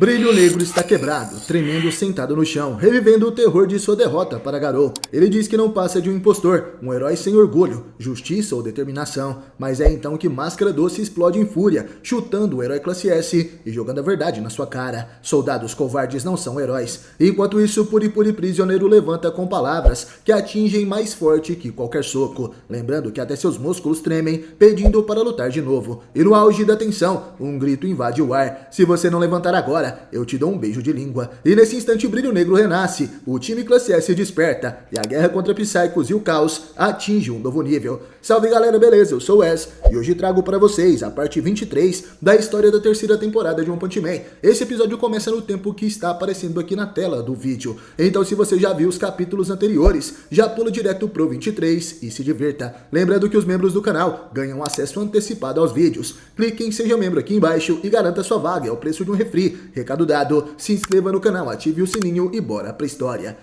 Brilho Negro está quebrado, tremendo sentado no chão, revivendo o terror de sua derrota para Garou. Ele diz que não passa de um impostor, um herói sem orgulho, justiça ou determinação, mas é então que Máscara Doce explode em fúria, chutando o herói classe S e jogando a verdade na sua cara. Soldados covardes não são heróis. Enquanto isso, Puri Prisioneiro levanta com palavras que atingem mais forte que qualquer soco, lembrando que até seus músculos tremem, pedindo para lutar de novo. E no auge da tensão, um grito invade o ar: se você não levantar agora, eu te dou um beijo de língua. E nesse instante Brilho Negro renasce, o time classe S desperta, e a guerra contra Psychos e o caos atinge um novo nível. Salve galera, beleza? Eu sou o Wes, e hoje trago para vocês a parte 23 da história da terceira temporada de One Punch Man. Esse episódio começa no tempo que está aparecendo aqui na tela do vídeo, então se você já viu os capítulos anteriores, já pula direto pro 23 e se divirta. Lembrando que os membros do canal ganham acesso antecipado aos vídeos. Clique em Seja Membro aqui embaixo e garanta sua vaga, é o preço de um refri. Recado dado, se inscreva no canal, ative o sininho e bora pra história.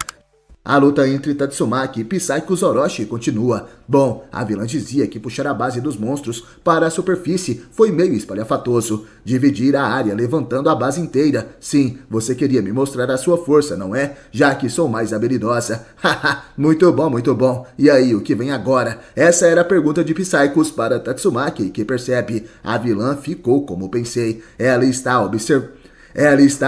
A luta entre Tatsumaki e Psychos Orochi continua. Bom, a vilã dizia que puxar a base dos monstros para a superfície foi meio espalhafatoso. Dividir a área levantando a base inteira. Sim, você queria me mostrar a sua força, não é? Já que sou mais habilidosa. Haha, muito bom, muito bom. E aí, o que vem agora? Essa era a pergunta de Psychos para Tatsumaki, que percebe. A vilã ficou como pensei. Ela está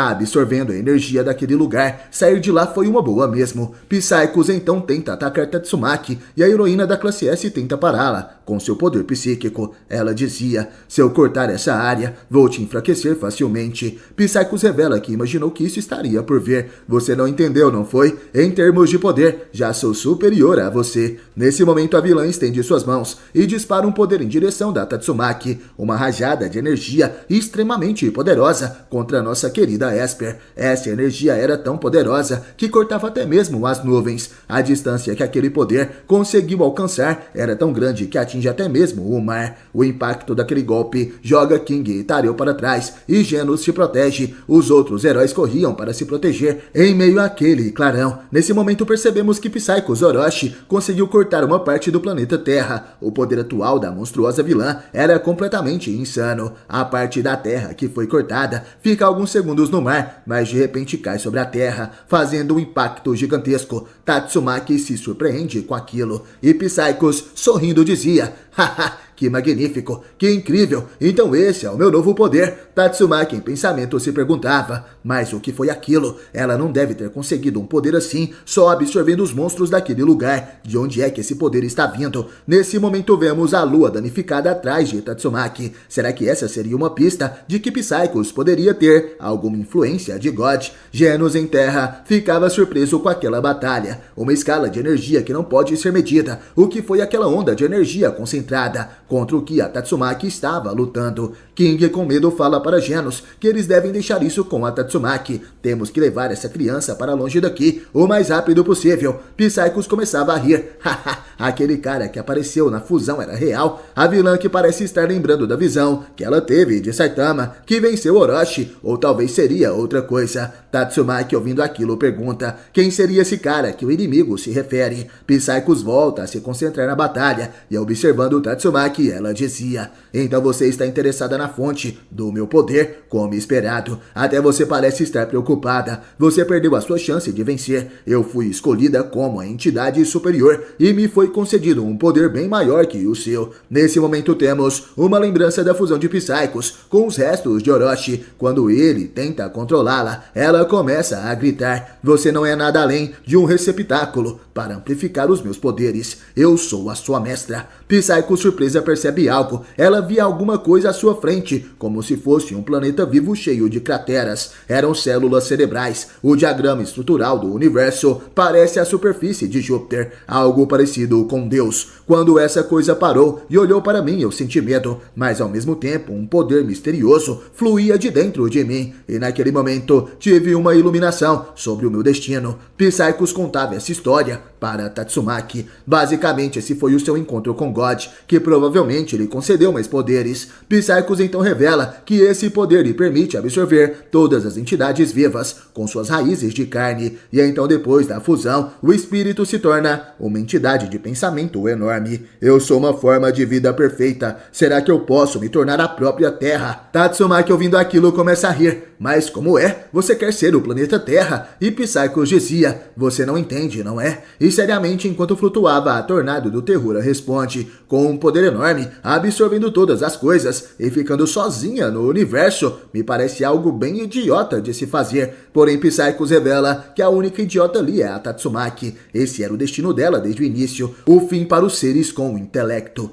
absorvendo a energia daquele lugar. Sair de lá foi uma boa mesmo. Psychos então tenta atacar Tatsumaki e a heroína da classe S tenta pará-la. Com seu poder psíquico, ela dizia: se eu cortar essa área, vou te enfraquecer facilmente. Psychos revela que imaginou que isso estaria por vir. Você não entendeu, não foi? Em termos de poder, já sou superior a você. Nesse momento a vilã estende suas mãos e dispara um poder em direção da Tatsumaki. Uma rajada de energia extremamente poderosa contra nossa querida Esper. Essa energia era tão poderosa que cortava até mesmo as nuvens. A distância que aquele poder conseguiu alcançar era tão grande que atinge até mesmo o mar. O impacto daquele golpe joga King e Tareu para trás e Genos se protege. Os outros heróis corriam para se proteger em meio àquele clarão. Nesse momento percebemos que Psychos Orochi conseguiu cortar uma parte do planeta Terra. O poder atual da monstruosa vilã era completamente insano. A parte da Terra que foi cortada fica alguns segundos no mar, mas de repente cai sobre a Terra, fazendo um impacto gigantesco. Tatsumaki se surpreende com aquilo e Psychos, sorrindo, dizia: haha, que magnífico, que incrível, então esse é o meu novo poder. Tatsumaki em pensamento se perguntava: mas o que foi aquilo? Ela não deve ter conseguido um poder assim, só absorvendo os monstros daquele lugar. De onde é que esse poder está vindo? Nesse momento vemos a lua danificada atrás de Tatsumaki. Será que essa seria uma pista de que Psychos poderia ter alguma influência de God? Genos em terra ficava surpreso com aquela batalha. Uma escala de energia que não pode ser medida. O que foi aquela onda de energia concentrada contra o que a Tatsumaki estava lutando? King com medo fala para Genos que eles devem deixar isso com a Tatsumaki. Temos que levar essa criança para longe daqui o mais rápido possível. Psychos começava a rir. Haha, aquele cara que apareceu na fusão era real. A vilã que parece estar lembrando da visão que ela teve de Saitama, que venceu Orochi, ou talvez seria outra coisa. Tatsumaki, ouvindo aquilo, pergunta: quem seria esse cara que o inimigo se refere? Psychos volta a se concentrar na batalha e, observando Tatsumaki, ela dizia: então você está interessada na fonte do meu poder, como esperado. Até você parece estar preocupada. Você perdeu a sua chance de vencer. Eu fui escolhida como a entidade superior e me foi concedido um poder bem maior que o seu. Nesse momento temos uma lembrança da fusão de Psychos com os restos de Orochi. Quando ele tenta controlá-la, ela começa a gritar: você não é nada além de um receptáculo para amplificar os meus poderes. Eu sou a sua mestra. Psychos, surpresa, percebe algo. Ela via alguma coisa à sua frente, como se fosse um planeta vivo cheio de crateras. Eram células cerebrais. O diagrama estrutural do universo parece a superfície de Júpiter, algo parecido com Deus. Quando essa coisa parou e olhou para mim, eu senti medo, mas ao mesmo tempo um poder misterioso fluía de dentro de mim, e naquele momento tive uma iluminação sobre o meu destino. Psychos contava essa história para Tatsumaki. Basicamente, esse foi o seu encontro com God, que provavelmente provavelmente lhe concedeu mais poderes. Psychos então revela que esse poder lhe permite absorver todas as entidades vivas com suas raízes de carne, e então depois da fusão, o espírito se torna uma entidade de pensamento enorme. Eu sou uma forma de vida perfeita. Será que eu posso me tornar a própria Terra? Tatsumaki, ouvindo aquilo, começa a rir. Mas como é? Você quer ser o planeta Terra? E Psychos dizia, você não entende, não é? E seriamente, enquanto flutuava a Tornado do Terror responde, com um poder enorme, absorvendo todas as coisas e ficando sozinha no universo. Me parece algo bem idiota de se fazer. Porém, Psychos revela que a única idiota ali é a Tatsumaki. Esse era o destino dela desde o início, o fim para os seres com intelecto.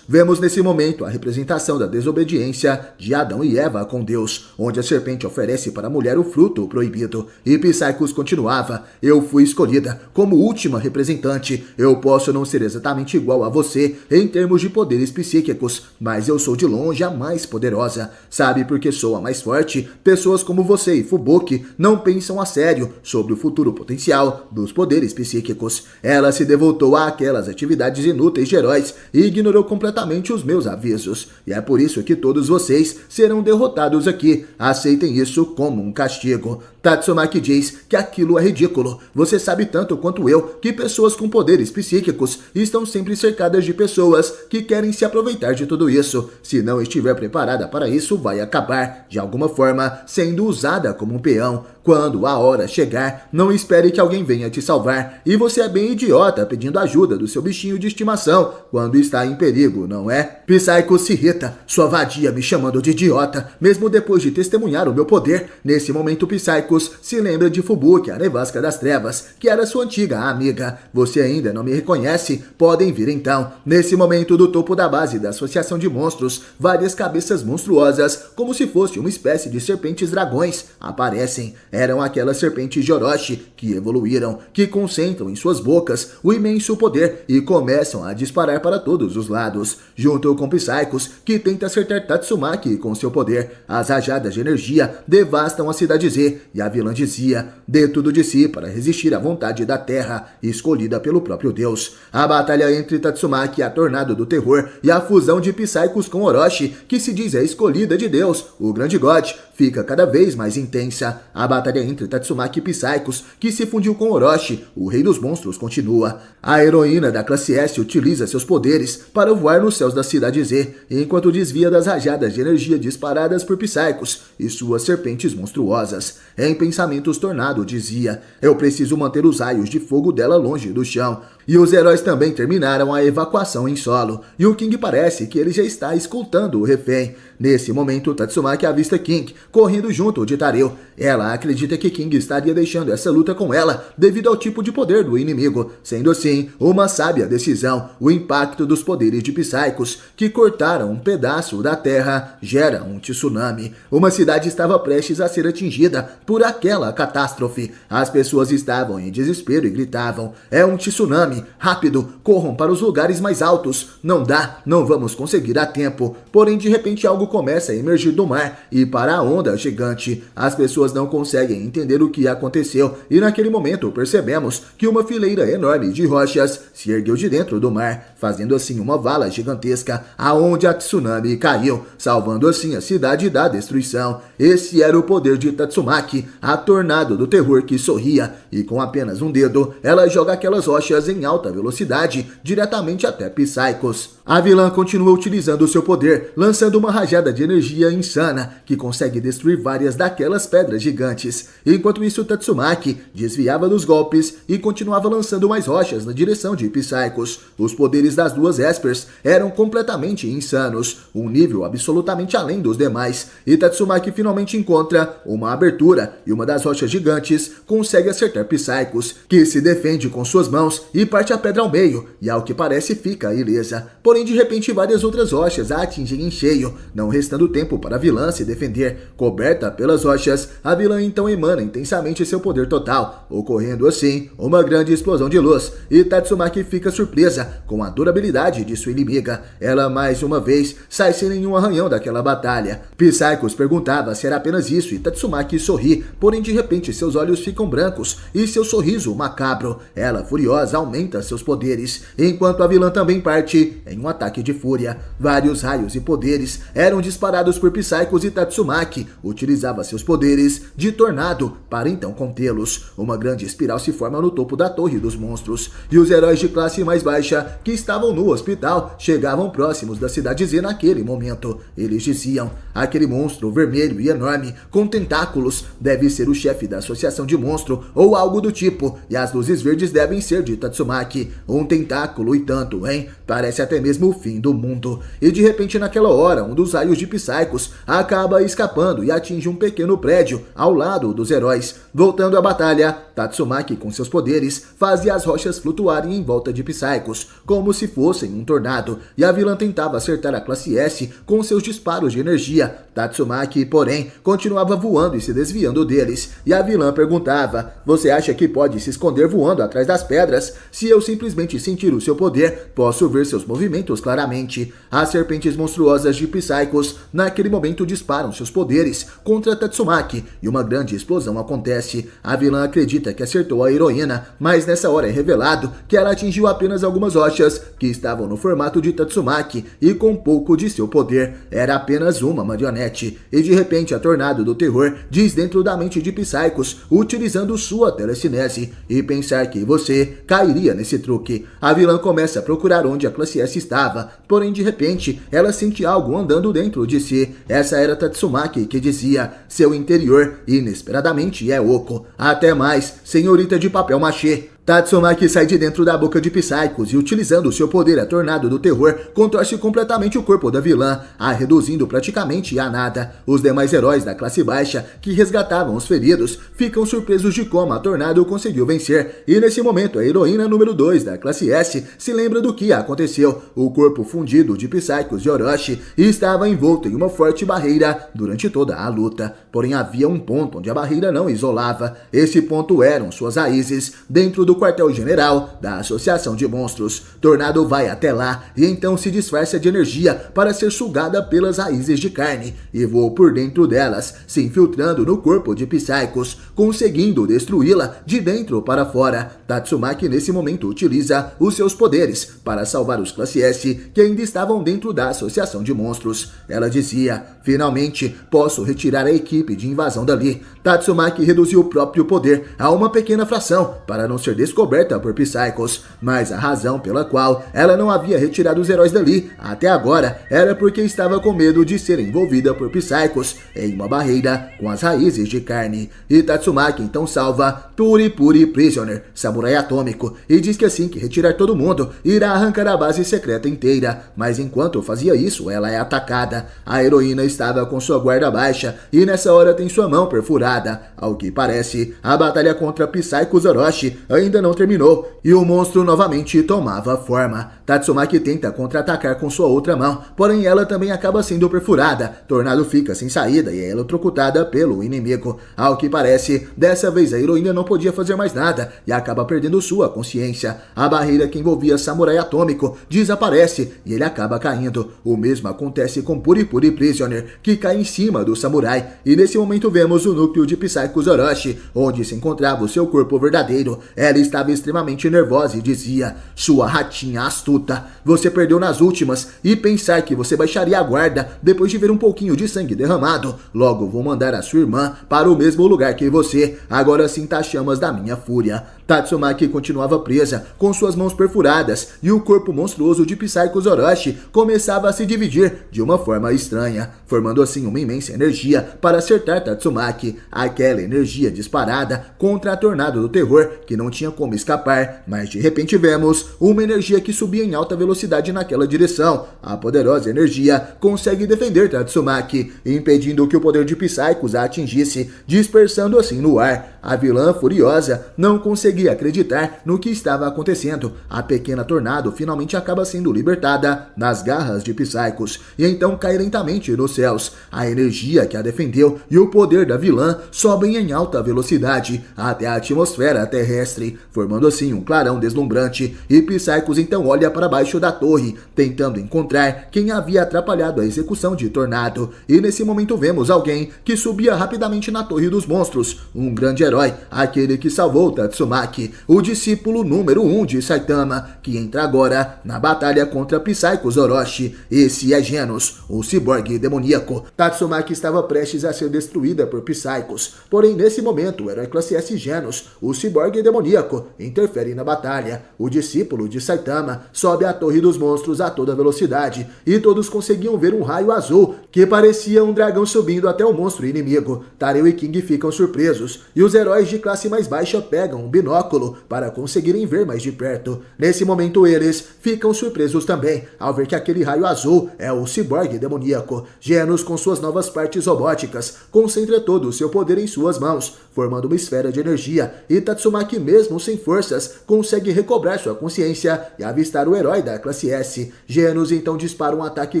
Vemos nesse momento a representação da desobediência de Adão e Eva com Deus, onde a serpente oferece para a mulher o fruto proibido. E Psychos continuava, eu fui escolhida como última representante. Eu posso não ser exatamente igual a você em termos de poderes psíquicos, mas eu sou de longe a mais poderosa. Sabe por que sou a mais forte? Pessoas como você e Fubuki não pensam a sério sobre o futuro potencial dos poderes psíquicos. Ela se devotou àquelas atividades inúteis de heróis e ignorou completamente os meus avisos. E é por isso que todos vocês serão derrotados aqui. Aceitem isso como um castigo. Tatsumaki diz que aquilo é ridículo. Você sabe tanto quanto eu que pessoas com poderes psíquicos estão sempre cercadas de pessoas que querem se aproveitar de tudo isso. Se não estiver preparada para isso, vai acabar, de alguma forma, sendo usada como um peão. Quando a hora chegar, não espere que alguém venha te salvar. E você é bem idiota pedindo ajuda do seu bichinho de estimação quando está em perigo, não é? Psychos se irrita, sua vadia me chamando de idiota, mesmo depois de testemunhar o meu poder. Nesse momento, Psychos se lembra de Fubuki, a nevasca das trevas, que era sua antiga amiga. Você ainda não me reconhece? Podem vir então. Nesse momento, do topo da base da Associação de Monstros, várias cabeças monstruosas, como se fosse uma espécie de serpentes dragões, aparecem. Eram aquelas serpentes de Orochi que evoluíram, que concentram em suas bocas o imenso poder e começam a disparar para todos os lados. Junto com Psychos, que tenta acertar Tatsumaki com seu poder, as rajadas de energia devastam a cidade Z e a vilã dizia, dê tudo de si para resistir à vontade da Terra, escolhida pelo próprio Deus. A batalha entre Tatsumaki, a Tornado do Terror, e a fusão de Psychos com Orochi, que se diz a escolhida de Deus, o grande God, fica cada vez mais intensa. A batalha entre Tatsumaki e Psychos, que se fundiu com Orochi, o rei dos monstros, continua. A heroína da classe S utiliza seus poderes para voar nos céus da cidade Z, enquanto desvia das rajadas de energia disparadas por Psychos e suas serpentes monstruosas. Em pensamentos, Tornado dizia, eu preciso manter os raios de fogo dela longe do chão. E os heróis também terminaram a evacuação em solo, e o King parece que ele já está escoltando o refém. Nesse momento, Tatsumaki avista King correndo junto de Tareu. Ela acredita que King estaria deixando essa luta com ela devido ao tipo de poder do inimigo. Sendo assim, uma sábia decisão, o impacto dos poderes de Psychos, que cortaram um pedaço da terra, gera um tsunami. Uma cidade estava prestes a ser atingida por aquela catástrofe. As pessoas estavam em desespero e gritavam, é um tsunami, rápido, corram para os lugares mais altos. Não dá, não vamos conseguir a tempo. Porém, de repente algo começa a emergir do mar e para a onda gigante. As pessoas não conseguem entender o que aconteceu e naquele momento percebemos que uma fileira enorme de rochas se ergueu de dentro do mar, fazendo assim uma vala gigantesca aonde a tsunami caiu, salvando assim a cidade da destruição. Esse era o poder de Tatsumaki, a Tornado do Terror que sorria e com apenas um dedo ela joga aquelas rochas em alta velocidade diretamente até Psychos. A vilã continua utilizando seu poder, lançando uma rajada de energia insana que consegue destruir várias daquelas pedras gigantes. Enquanto isso, Tatsumaki desviava dos golpes e continuava lançando mais rochas na direção de Psychos. Os poderes das duas Espers eram completamente insanos, um nível absolutamente além dos demais, e Tatsumaki finalmente encontra uma abertura e uma das rochas gigantes consegue acertar Psychos, que se defende com suas mãos e parte a pedra ao meio, e ao que parece fica ilesa. Porém, de repente, várias outras rochas a atingem em cheio, não restando tempo para a vilã se defender. Coberta pelas rochas, a vilã então emana intensamente seu poder total, ocorrendo assim uma grande explosão de luz, e Tatsumaki fica surpresa com a durabilidade de sua inimiga. Ela mais uma vez sai sem nenhum arranhão daquela batalha. Psychos perguntava se era apenas isso e Tatsumaki sorri, porém de repente seus olhos ficam brancos e seu sorriso macabro. Ela, furiosa, aumenta seus poderes, enquanto a vilã também parte em um ataque de fúria. Vários raios e poderes eram disparados por Psychos e Tatsumaki utilizava seus poderes de tornado para então contê-los. Uma grande espiral se forma no topo da torre dos monstros e os heróis de classe mais baixa que estavam no hospital chegavam próximos da cidade Z naquele momento. Eles diziam: aquele monstro vermelho e enorme com tentáculos deve ser o chefe da associação de monstro ou algo do tipo, e as luzes verdes devem ser de Tatsumaki. Um tentáculo e tanto, hein? Parece até mesmo o fim do mundo. E de repente naquela hora, um dos raios de Psychos acaba escapando e atinge um pequeno prédio ao lado dos heróis. Voltando à batalha, Tatsumaki com seus poderes fazia as rochas flutuarem em volta de Psychos, como se fossem um tornado, e a vilã tentava acertar a classe S com seus disparos de energia. Tatsumaki, porém, continuava voando e se desviando deles, e a vilã perguntava: você acha que pode se esconder voando atrás das pedras? Se eu simplesmente sentir o seu poder, posso ver seus movimentos claramente. As serpentes monstruosas de Psychos naquele momento disparam seus poderes contra Tatsumaki e uma grande explosão acontece. A vilã acredita que acertou a heroína, mas nessa hora é revelado que ela atingiu apenas algumas rochas que estavam no formato de Tatsumaki e com pouco de seu poder. Era apenas uma marionete. E de repente a Tornado do Terror diz dentro da mente de Psychos, utilizando sua telecinese, e pensar que você cairia nesse truque. A vilã começa a procurar onde a classe S estava, porém de repente ela sente algo andando dentro de si. Essa era Tatsumaki que dizia: seu interior inesperadamente é oco. Até mais, senhorita de papel machê. Tatsumaki sai de dentro da boca de Psychos e, utilizando seu poder a Tornado do Terror, contorce completamente o corpo da vilã, a reduzindo praticamente a nada. Os demais heróis da classe baixa que resgatavam os feridos ficam surpresos de como a Tornado conseguiu vencer, e nesse momento a heroína número 2 da classe S se lembra do que aconteceu. O corpo fundido de Psychos e Orochi estava envolto em uma forte barreira durante toda a luta, porém havia um ponto onde a barreira não isolava. Esse ponto eram suas raízes dentro do quartel-general da Associação de Monstros. Tornado vai até lá e então se disfarça de energia para ser sugada pelas raízes de carne e voa por dentro delas, se infiltrando no corpo de Psychos, conseguindo destruí-la de dentro para fora. Tatsumaki nesse momento utiliza os seus poderes para salvar os classe S que ainda estavam dentro da Associação de Monstros. Ela dizia: finalmente posso retirar a equipe de invasão dali. Tatsumaki reduziu o próprio poder a uma pequena fração para não ser descoberta por Psychos, mas a razão pela qual ela não havia retirado os heróis dali até agora era porque estava com medo de ser envolvida por Psychos em uma barreira com as raízes de carne. E Tatsumaki então salva Puri Prisoner, samurai atômico, e diz que assim que retirar todo mundo, irá arrancar a base secreta inteira, mas enquanto fazia isso, ela é atacada. A heroína estava com sua guarda baixa e nessa hora tem sua mão perfurada. Ao que parece, a batalha contra Psychos Orochi ainda não terminou e o monstro novamente tomava forma. Tatsumaki tenta contra-atacar com sua outra mão, porém ela também acaba sendo perfurada. Tornado fica sem saída e é eletrocutada pelo inimigo. Ao que parece, dessa vez a heroína não podia fazer mais nada e acaba perdendo sua consciência. A barreira que envolvia Samurai Atômico desaparece e ele acaba caindo. O mesmo acontece com Puri Prisoner, que cai em cima do samurai, e nesse momento vemos o núcleo de Psychos Orochi, onde se encontrava o seu corpo verdadeiro. Ela estava extremamente nervosa e dizia: sua ratinha astuta, você perdeu nas últimas, e pensar que você baixaria a guarda depois de ver um pouquinho de sangue derramado. Logo vou mandar a sua irmã para o mesmo lugar que você, agora sinta as chamas da minha fúria. Tatsumaki continuava presa, com suas mãos perfuradas, e o corpo monstruoso de Psychos Orochi começava a se dividir de uma forma estranha, formando assim uma imensa energia para acertar Tatsumaki. Aquela energia disparada contra a Tornado do Terror, que não tinha como escapar, mas de repente vemos uma energia que subia em alta velocidade naquela direção. A poderosa energia consegue defender Tatsumaki, impedindo que o poder de Psychos a atingisse, dispersando assim no ar. A vilã, furiosa, não conseguia acreditar no que estava acontecendo. A pequena Tornado finalmente acaba sendo libertada nas garras de Psychos e então cai lentamente nos céus. A energia que a defendeu e o poder da vilã sobem em alta velocidade até a atmosfera terrestre, formando assim um clarão deslumbrante, e Psychos então olha para baixo da torre, tentando encontrar quem havia atrapalhado a execução de Tornado. E nesse momento vemos alguém que subia rapidamente na Torre dos Monstros, um grande herói, aquele que salvou Tatsumaki, o discípulo número 1 de Saitama, que entra agora na batalha contra Psychos Orochi. Esse é Genos, o ciborgue demoníaco. Tatsumaki estava prestes a ser destruída por Psychos, porém nesse momento o herói classe S Genos, o ciborgue demoníaco, interfere na batalha. O discípulo de Saitama sobe a Torre dos Monstros a toda velocidade e todos conseguiam ver um raio azul que parecia um dragão subindo até o monstro inimigo. Tareu e King ficam surpresos e os heróis de classe mais baixa pegam um binóculo para conseguirem ver mais de perto. Nesse momento eles ficam surpresos também ao ver que aquele raio azul é o ciborgue demoníaco. Genos, com suas novas partes robóticas, concentra todo o seu poder em suas mãos, formando uma esfera de energia, e Tatsumaki, mesmo sem forças, consegue recobrar sua consciência e avistar o herói da classe S. Genos então dispara um ataque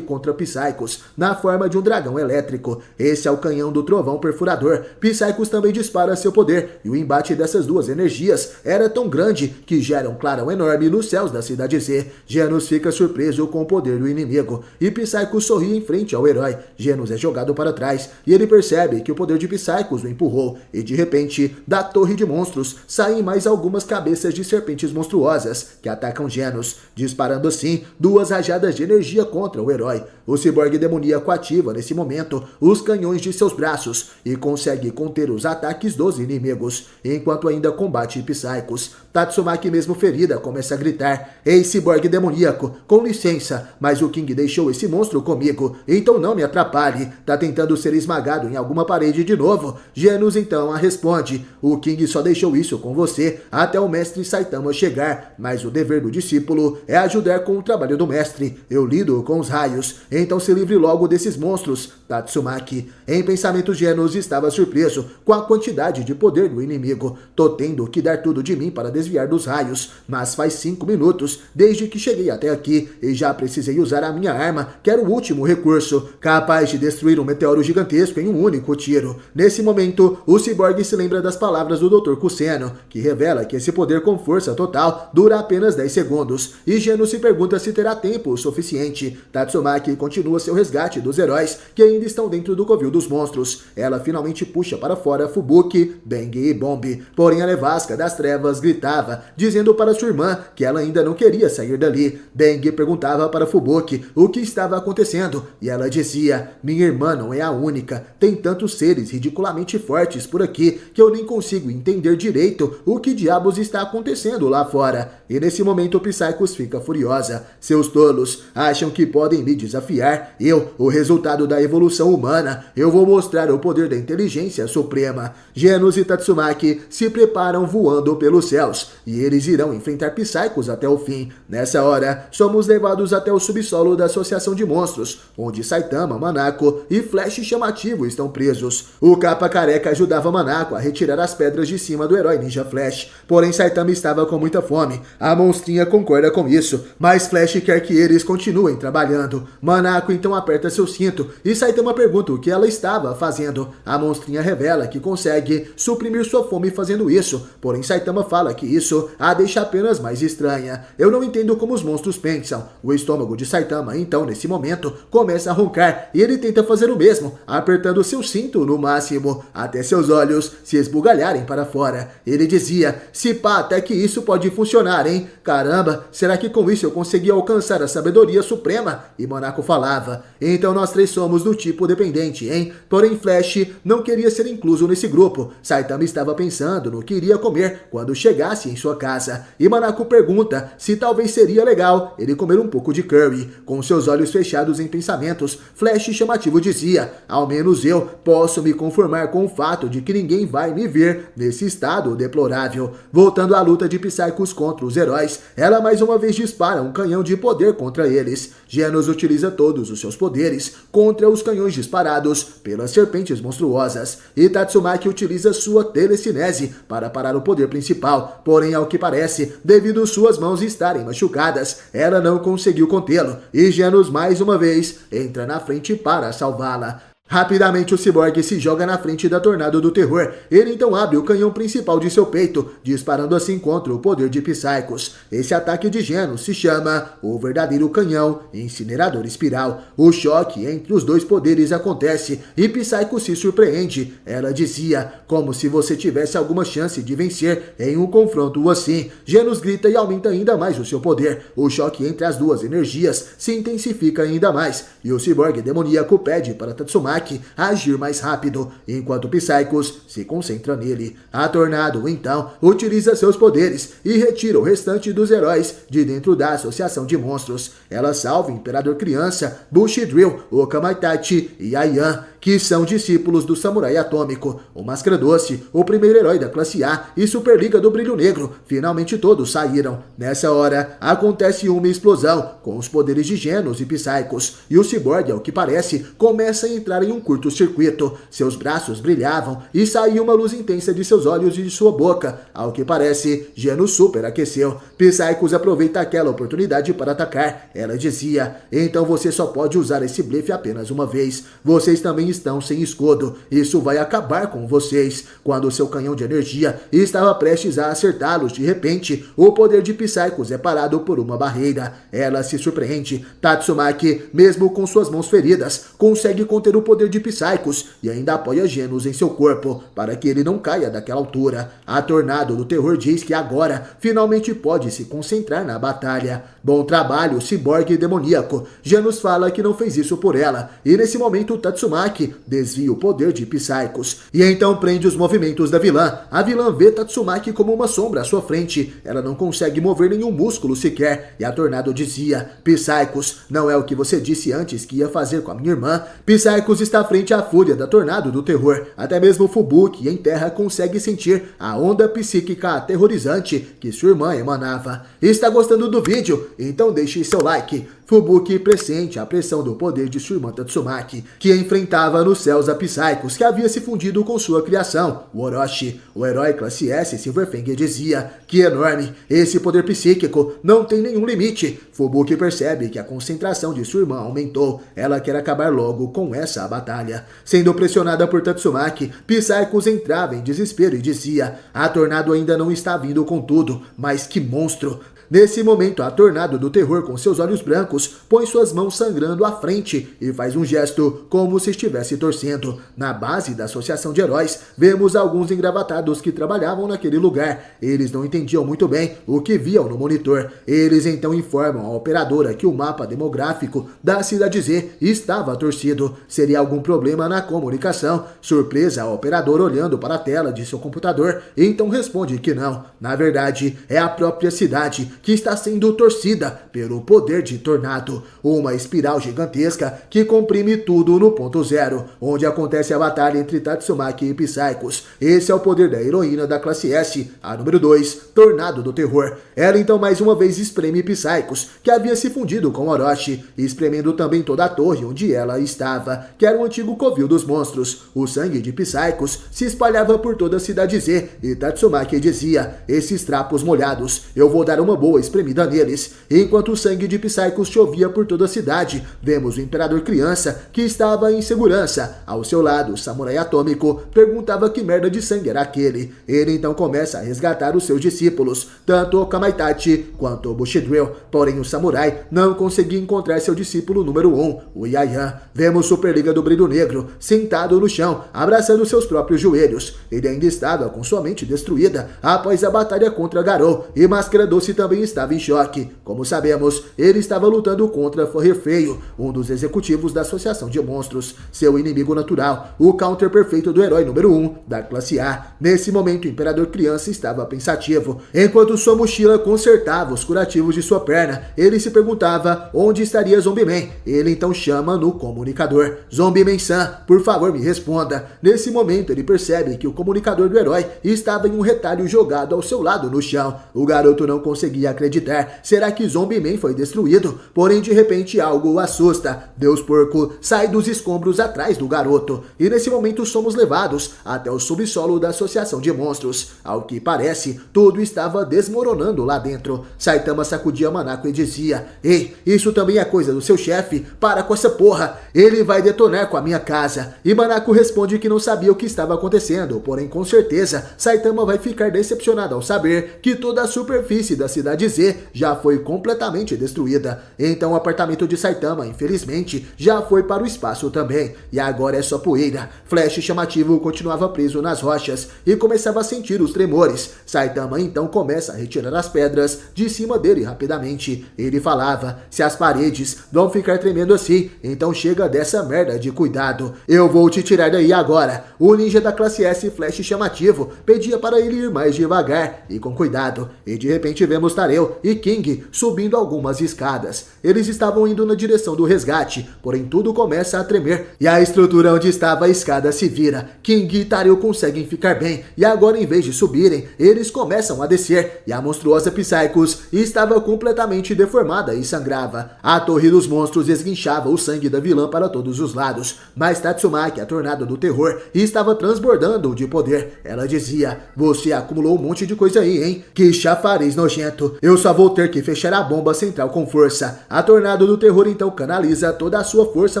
contra Psychos na forma de um dragão elétrico. Esse é o canhão do trovão perfurador. Psychos também dispara seu poder, e o embate dessas duas energias era tão grande que gera um clarão enorme nos céus da cidade Z. Genos fica surpreso com o poder do inimigo, e Psychos sorri em frente ao herói. Genos é jogado para trás, e ele percebe que o poder de Psychos o empurrou, e de repente, da Torre de Monstros, saem mais algumas cabeças de serpentes monstruosas, que atacam Genos, disparando assim duas rajadas de energia contra o herói. O ciborgue demoníaco ativa nesse momento os canhões de seus braços e consegue conter os ataques dos inimigos, enquanto ainda combate Psychos. Tatsumaki, mesmo ferida, começa a gritar: "Ei, ciborgue demoníaco, com licença, mas o King deixou esse monstro comigo, então não me atrapalhe. Tá tentando ser esmagado em alguma parede de novo?" Genos então a responde: "O King só deixou isso com você até o mestre Saitama chegar, mas o dever do discípulo é ajudar com o trabalho do mestre. Eu lido com os raios, então se livre logo desses monstros, Tatsumaki." Em pensamento, Genos estava surpreso com a quantidade de poder do inimigo. "Tô tendo que dar tudo de mim para desviar dos raios, mas faz 5 minutos desde que cheguei até aqui e já precisei usar a minha arma, que era o último recurso, capaz de destruir um meteoro gigantesco em um único tiro." Nesse momento, o ciborgue se lembra das palavras do Dr. Kuseno, que revela que esse poder com força total dura apenas 10 segundos, e Genos se pergunta se terá tempo o suficiente. Tatsumaki continua seu resgate dos heróis que ainda estão dentro do covil dos monstros. Ela finalmente puxa para fora Fubuki, Bang e Bomb, porém a nevasca das trevas gritava, dizendo para sua irmã que ela ainda não queria sair dali. Bang perguntava para Fubuki o que estava acontecendo, e ela dizia: "Minha irmã não é a única, tem tantos seres ridiculamente fortes por aqui que eu nem consigo entender direito o que diabos está acontecendo lá fora." E nesse momento Psychos fica furiosa. "Seus tolos, acham que podem me desafiar? Eu, o resultado da evolução humana, eu vou mostrar o poder da inteligência suprema." Genos e Tatsumaki se preparam voando pelos céus, e eles irão enfrentar Psychos até o fim. Nessa hora, somos levados até o subsolo da Associação de Monstros, onde Saitama, Manako e Flash Chamativo estão presos. O Capa Careca ajudava Manako a retirar as pedras de cima do herói Ninja Flash, porém Saitama estava com muita fome. A monstrinha concorda com isso, mas Flash quer que eles continuem trabalhando. Manako então aperta seu cinto e Saitama pergunta o que ela estava fazendo. A monstrinha revela que consegue suprimir sua fome fazendo isso, porém Saitama fala que isso a deixa apenas mais estranha. "Eu não entendo como os monstros pensam." O estômago de Saitama então nesse momento começa a roncar e ele tenta fazer o mesmo, apertando seu cinto no máximo, até seus olhos se esbugalharem para fora. Ele dizia: "Se pá, até que isso pode funcionar, hein? Caramba, será que com isso eu consegui alcançar a sabedoria suprema?" E Manako falava: "Então nós três somos do tipo dependente, hein?" Porém Flash não queria ser incluso nesse grupo. Saitama estava pensando no que iria comer quando chegasse em sua casa, e Manako pergunta se talvez seria legal ele comer um pouco de curry. Com seus olhos fechados em pensamentos, Flash Chamativo dizia: "Ao menos eu posso me conformar com o fato de que ninguém vai me ver nesse estado deplorável." Voltando à luta de Psychos contra os heróis, ela mais uma vez dispara um canhão de poder contra eles. Genos utiliza todos os seus poderes contra os canhões disparados pelas serpentes monstruosas, e Tatsumaki utiliza sua sua telecinese para parar o poder principal, porém, ao que parece, devido suas mãos estarem machucadas, ela não conseguiu contê-lo, e Genos mais uma vez entra na frente para salvá-la. Rapidamente o Cyborg se joga na frente da Tornado do Terror. Ele então abre o canhão principal de seu peito, disparando assim contra o poder de Psychos. Esse ataque de Genos se chama o verdadeiro canhão Incinerador Espiral. O choque entre os dois poderes acontece e Psychos se surpreende. Ela dizia, como se você tivesse alguma chance de vencer em um confronto assim. Genos grita e aumenta ainda mais o seu poder. O choque entre as duas energias se intensifica ainda mais, e o Cyborg demoníaco pede para Tatsumaki agir mais rápido, enquanto Psychos se concentra nele. A Tornado, então, utiliza seus poderes e retira o restante dos heróis de dentro da Associação de Monstros. Ela salva o Imperador Criança, Bushido, o Kamaitachi e Ayan, que são discípulos do Samurai Atômico. O Máscara Doce, o primeiro herói da classe A, e Superliga do Brilho Negro, finalmente todos saíram. Nessa hora, acontece uma explosão, com os poderes de Genos e Psychos, e o Cyborg, ao que parece, começa a entrar em um curto-circuito. Seus braços brilhavam e saía uma luz intensa de seus olhos e de sua boca. Ao que parece, Genos superaqueceu. Psychos aproveita aquela oportunidade para atacar. Ela dizia, então você só pode usar esse blefe apenas uma vez. Vocês também estão sem escudo. Isso vai acabar com vocês. Quando seu canhão de energia estava prestes a acertá-los, de repente, o poder de Psychos é parado por uma barreira. Ela se surpreende. Tatsumaki, mesmo com suas mãos feridas, consegue conter o poder de Psychos e ainda apoia Genos em seu corpo, para que ele não caia daquela altura. A Tornado do Terror diz que agora, finalmente pode se concentrar na batalha. Bom trabalho, Cyborg demoníaco. Genos fala que não fez isso por ela, e nesse momento Tatsumaki desvia o poder de Psychos, e então prende os movimentos da vilã. A vilã vê Tatsumaki como uma sombra à sua frente. Ela não consegue mover nenhum músculo sequer, e a Tornado dizia, Psychos, não é o que você disse antes que ia fazer com a minha irmã. Psychos está frente à fúria da Tornado do Terror. Até mesmo Fubuki em terra consegue sentir a onda psíquica aterrorizante que sua irmã emanava. Está gostando do vídeo? Então deixe seu like. Fubuki pressente a pressão do poder de sua irmã Tatsumaki, que enfrentava nos céus a Psychos, que havia se fundido com sua criação, o Orochi. O herói classe S Silverfang dizia, que enorme, esse poder psíquico não tem nenhum limite. Fubuki percebe que a concentração de sua irmã aumentou. Ela quer acabar logo com essa batalha. Sendo pressionada por Tatsumaki, Psychos entrava em desespero e dizia, a Tornado ainda não está vindo com tudo, mas que monstro! Nesse momento, a Tornado do Terror, com seus olhos brancos, põe suas mãos sangrando à frente e faz um gesto como se estivesse torcendo. Na base da Associação de Heróis, vemos alguns engravatados que trabalhavam naquele lugar. Eles não entendiam muito bem o que viam no monitor. Eles então informam a operadora que o mapa demográfico da Cidade Z estava torcido. Seria algum problema na comunicação? Surpresa, a operadora olhando para a tela de seu computador, então responde que não. Na verdade, é a própria cidade que está sendo torcida pelo poder de Tornado, uma espiral gigantesca que comprime tudo no ponto zero, onde acontece a batalha entre Tatsumaki e Psychos. Esse é o poder da heroína da classe S, a número 2, Tornado do Terror. Ela então mais uma vez espreme Psychos, que havia se fundido com Orochi, espremendo também toda a torre onde ela estava, que era o antigo covil dos monstros. O sangue de Psychos se espalhava por toda a Cidade Z, e Tatsumaki dizia, esses trapos molhados, eu vou dar uma boa espremida neles. Enquanto o sangue de Psychos chovia por toda a cidade, vemos o Imperador Criança, que estava em segurança. Ao seu lado, o Samurai Atômico perguntava que merda de sangue era aquele. Ele então começa a resgatar os seus discípulos, tanto o Kamaitachi quanto o Bushido. Porém, o Samurai não conseguia encontrar seu discípulo número 1, o Yayan. Vemos Superliga do Brilho Negro sentado no chão, abraçando seus próprios joelhos. Ele ainda estava com sua mente destruída após a batalha contra Garou, e Máscara Doce também estava em choque. Como sabemos, ele estava lutando contra Forrefeio, um dos executivos da Associação de Monstros, seu inimigo natural, o counter perfeito do herói número 1 da classe A. Nesse momento, o Imperador Criança estava pensativo. Enquanto sua mochila consertava os curativos de sua perna, ele se perguntava onde estaria Zombie-Man. Ele então chama no comunicador. Zombie-Man-san, por favor me responda. Nesse momento, ele percebe que o comunicador do herói estava em um retalho jogado ao seu lado no chão. O garoto não conseguia conseguia acreditar. Será que Zombie Man foi destruído? Porém, de repente, algo o assusta. Deus Porco sai dos escombros atrás do garoto. E nesse momento somos levados até o subsolo da Associação de Monstros. Ao que parece, tudo estava desmoronando lá dentro. Saitama sacudia Manako e dizia: "Ei, isso também é coisa do seu chefe? Para com essa porra! Ele vai detonar com a minha casa." E Manako responde que não sabia o que estava acontecendo, porém com certeza Saitama vai ficar decepcionado ao saber que toda a superfície da cidade Z já foi completamente destruída. Então o apartamento de Saitama, infelizmente, já foi para o espaço também, e agora é só poeira. Flash chamativo continuava preso nas rochas e começava a sentir os tremores. Saitama então começa a retirar as pedras de cima dele rapidamente. Ele falava: "Se as paredes vão ficar tremendo assim, então chega dessa merda de cuidado. Eu vou te tirar daí agora." O ninja da classe S, Flash chamativo, pedia para ele ir mais devagar e com cuidado. E de repente vemos Tareu e King subindo algumas escadas. Eles estavam indo na direção do resgate, porém tudo começa a tremer e a estrutura onde estava a escada se vira. King e Tareu conseguem ficar bem e agora, em vez de subirem, eles começam a descer e a monstruosa Psychos estava completamente deformada e sangrava. A torre dos monstros esguinchava o sangue da vilã para todos os lados, mas Tatsumaki, a tornado do terror, estava transbordando de poder. Ela dizia: "Você acumulou um monte de coisa aí, hein? Que chafariz nojento. Eu só vou ter que fechar a bomba central com força." A tornado do terror então canaliza toda a sua força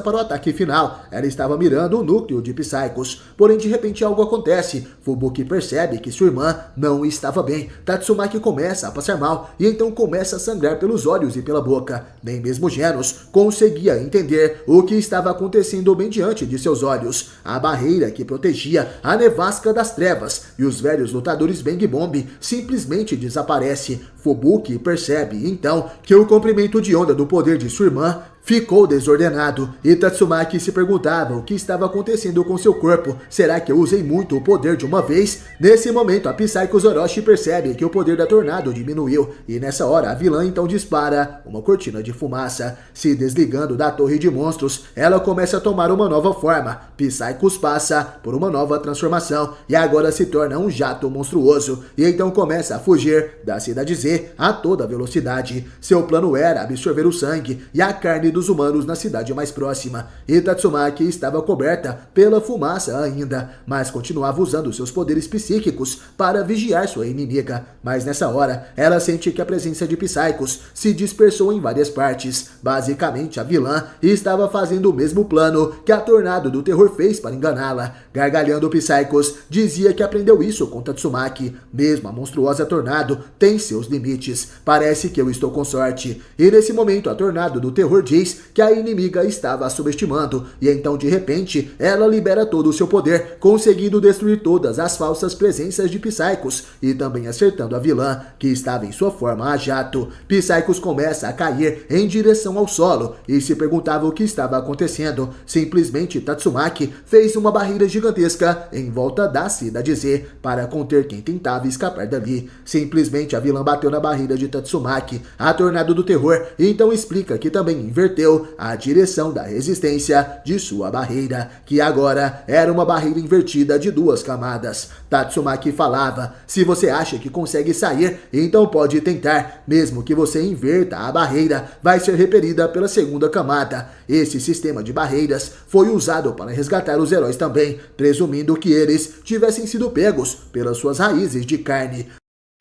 para o ataque final. Ela estava mirando o núcleo de Psychos, porém de repente algo acontece. Fubuki percebe que sua irmã não estava bem. Tatsumaki começa a passar mal e então começa a sangrar pelos olhos e pela boca. Nem mesmo Genos conseguia entender o que estava acontecendo bem diante de seus olhos. A barreira que protegia a nevasca das trevas e os velhos lutadores Bang Bomb simplesmente desaparece. Fubuki percebe então que o comprimento de onda do poder de sua irmã ficou desordenado e Tatsumaki se perguntava o que estava acontecendo com seu corpo. Será que eu usei muito o poder de uma vez? Nesse momento, a Psycho Orochi percebe que o poder da tornado diminuiu e nessa hora a vilã então dispara uma cortina de fumaça. Se desligando da torre de monstros, ela começa a tomar uma nova forma. Psychos passa por uma nova transformação e agora se torna um jato monstruoso e então começa a fugir da cidade Z a toda velocidade. Seu plano era absorver o sangue e a carne dos humanos na cidade mais próxima, e Tatsumaki estava coberta pela fumaça ainda, mas continuava usando seus poderes psíquicos para vigiar sua inimiga. Mas nessa hora, ela sente que a presença de Psychos se dispersou em várias partes. Basicamente, a vilã estava fazendo o mesmo plano que a tornado do terror fez para enganá-la. Gargalhando, Psychos dizia que aprendeu isso com Tatsumaki. Mesmo a monstruosa tornado tem seus limites. Parece que eu estou com sorte. E nesse momento, a tornado do terror diz que a inimiga estava a subestimando, e então de repente ela libera todo o seu poder, conseguindo destruir todas as falsas presenças de Psychos e também acertando a vilã, que estava em sua forma a jato. Psychos começa a cair em direção ao solo e se perguntava o que estava acontecendo. Simplesmente Tatsumaki fez uma barreira gigantesca em volta da cidade Z para conter quem tentava escapar dali. Simplesmente a vilã bateu na barreira de Tatsumaki, a tornado do terror, e então explica que também inverteu a direção da resistência de sua barreira, que agora era uma barreira invertida de 2 camadas. Tatsumaki falava: "Se você acha que consegue sair, então pode tentar. Mesmo que você inverta a barreira, vai ser repelida pela 2ª camada. Esse sistema de barreiras foi usado para resgatar os heróis também, presumindo que eles tivessem sido pegos pelas suas raízes de carne."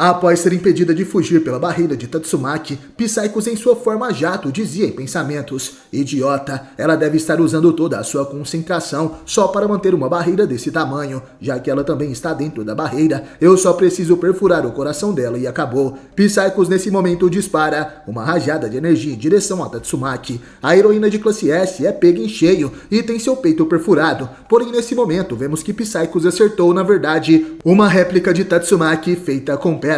Após ser impedida de fugir pela barreira de Tatsumaki, Psychos em sua forma jato dizia em pensamentos: "Idiota, ela deve estar usando toda a sua concentração só para manter uma barreira desse tamanho, já que ela também está dentro da barreira, eu só preciso perfurar o coração dela e acabou." Psychos nesse momento dispara uma rajada de energia em direção a Tatsumaki. A heroína de classe S é pega em cheio e tem seu peito perfurado, porém nesse momento vemos que Psychos acertou, na verdade, uma réplica de Tatsumaki feita com pedras.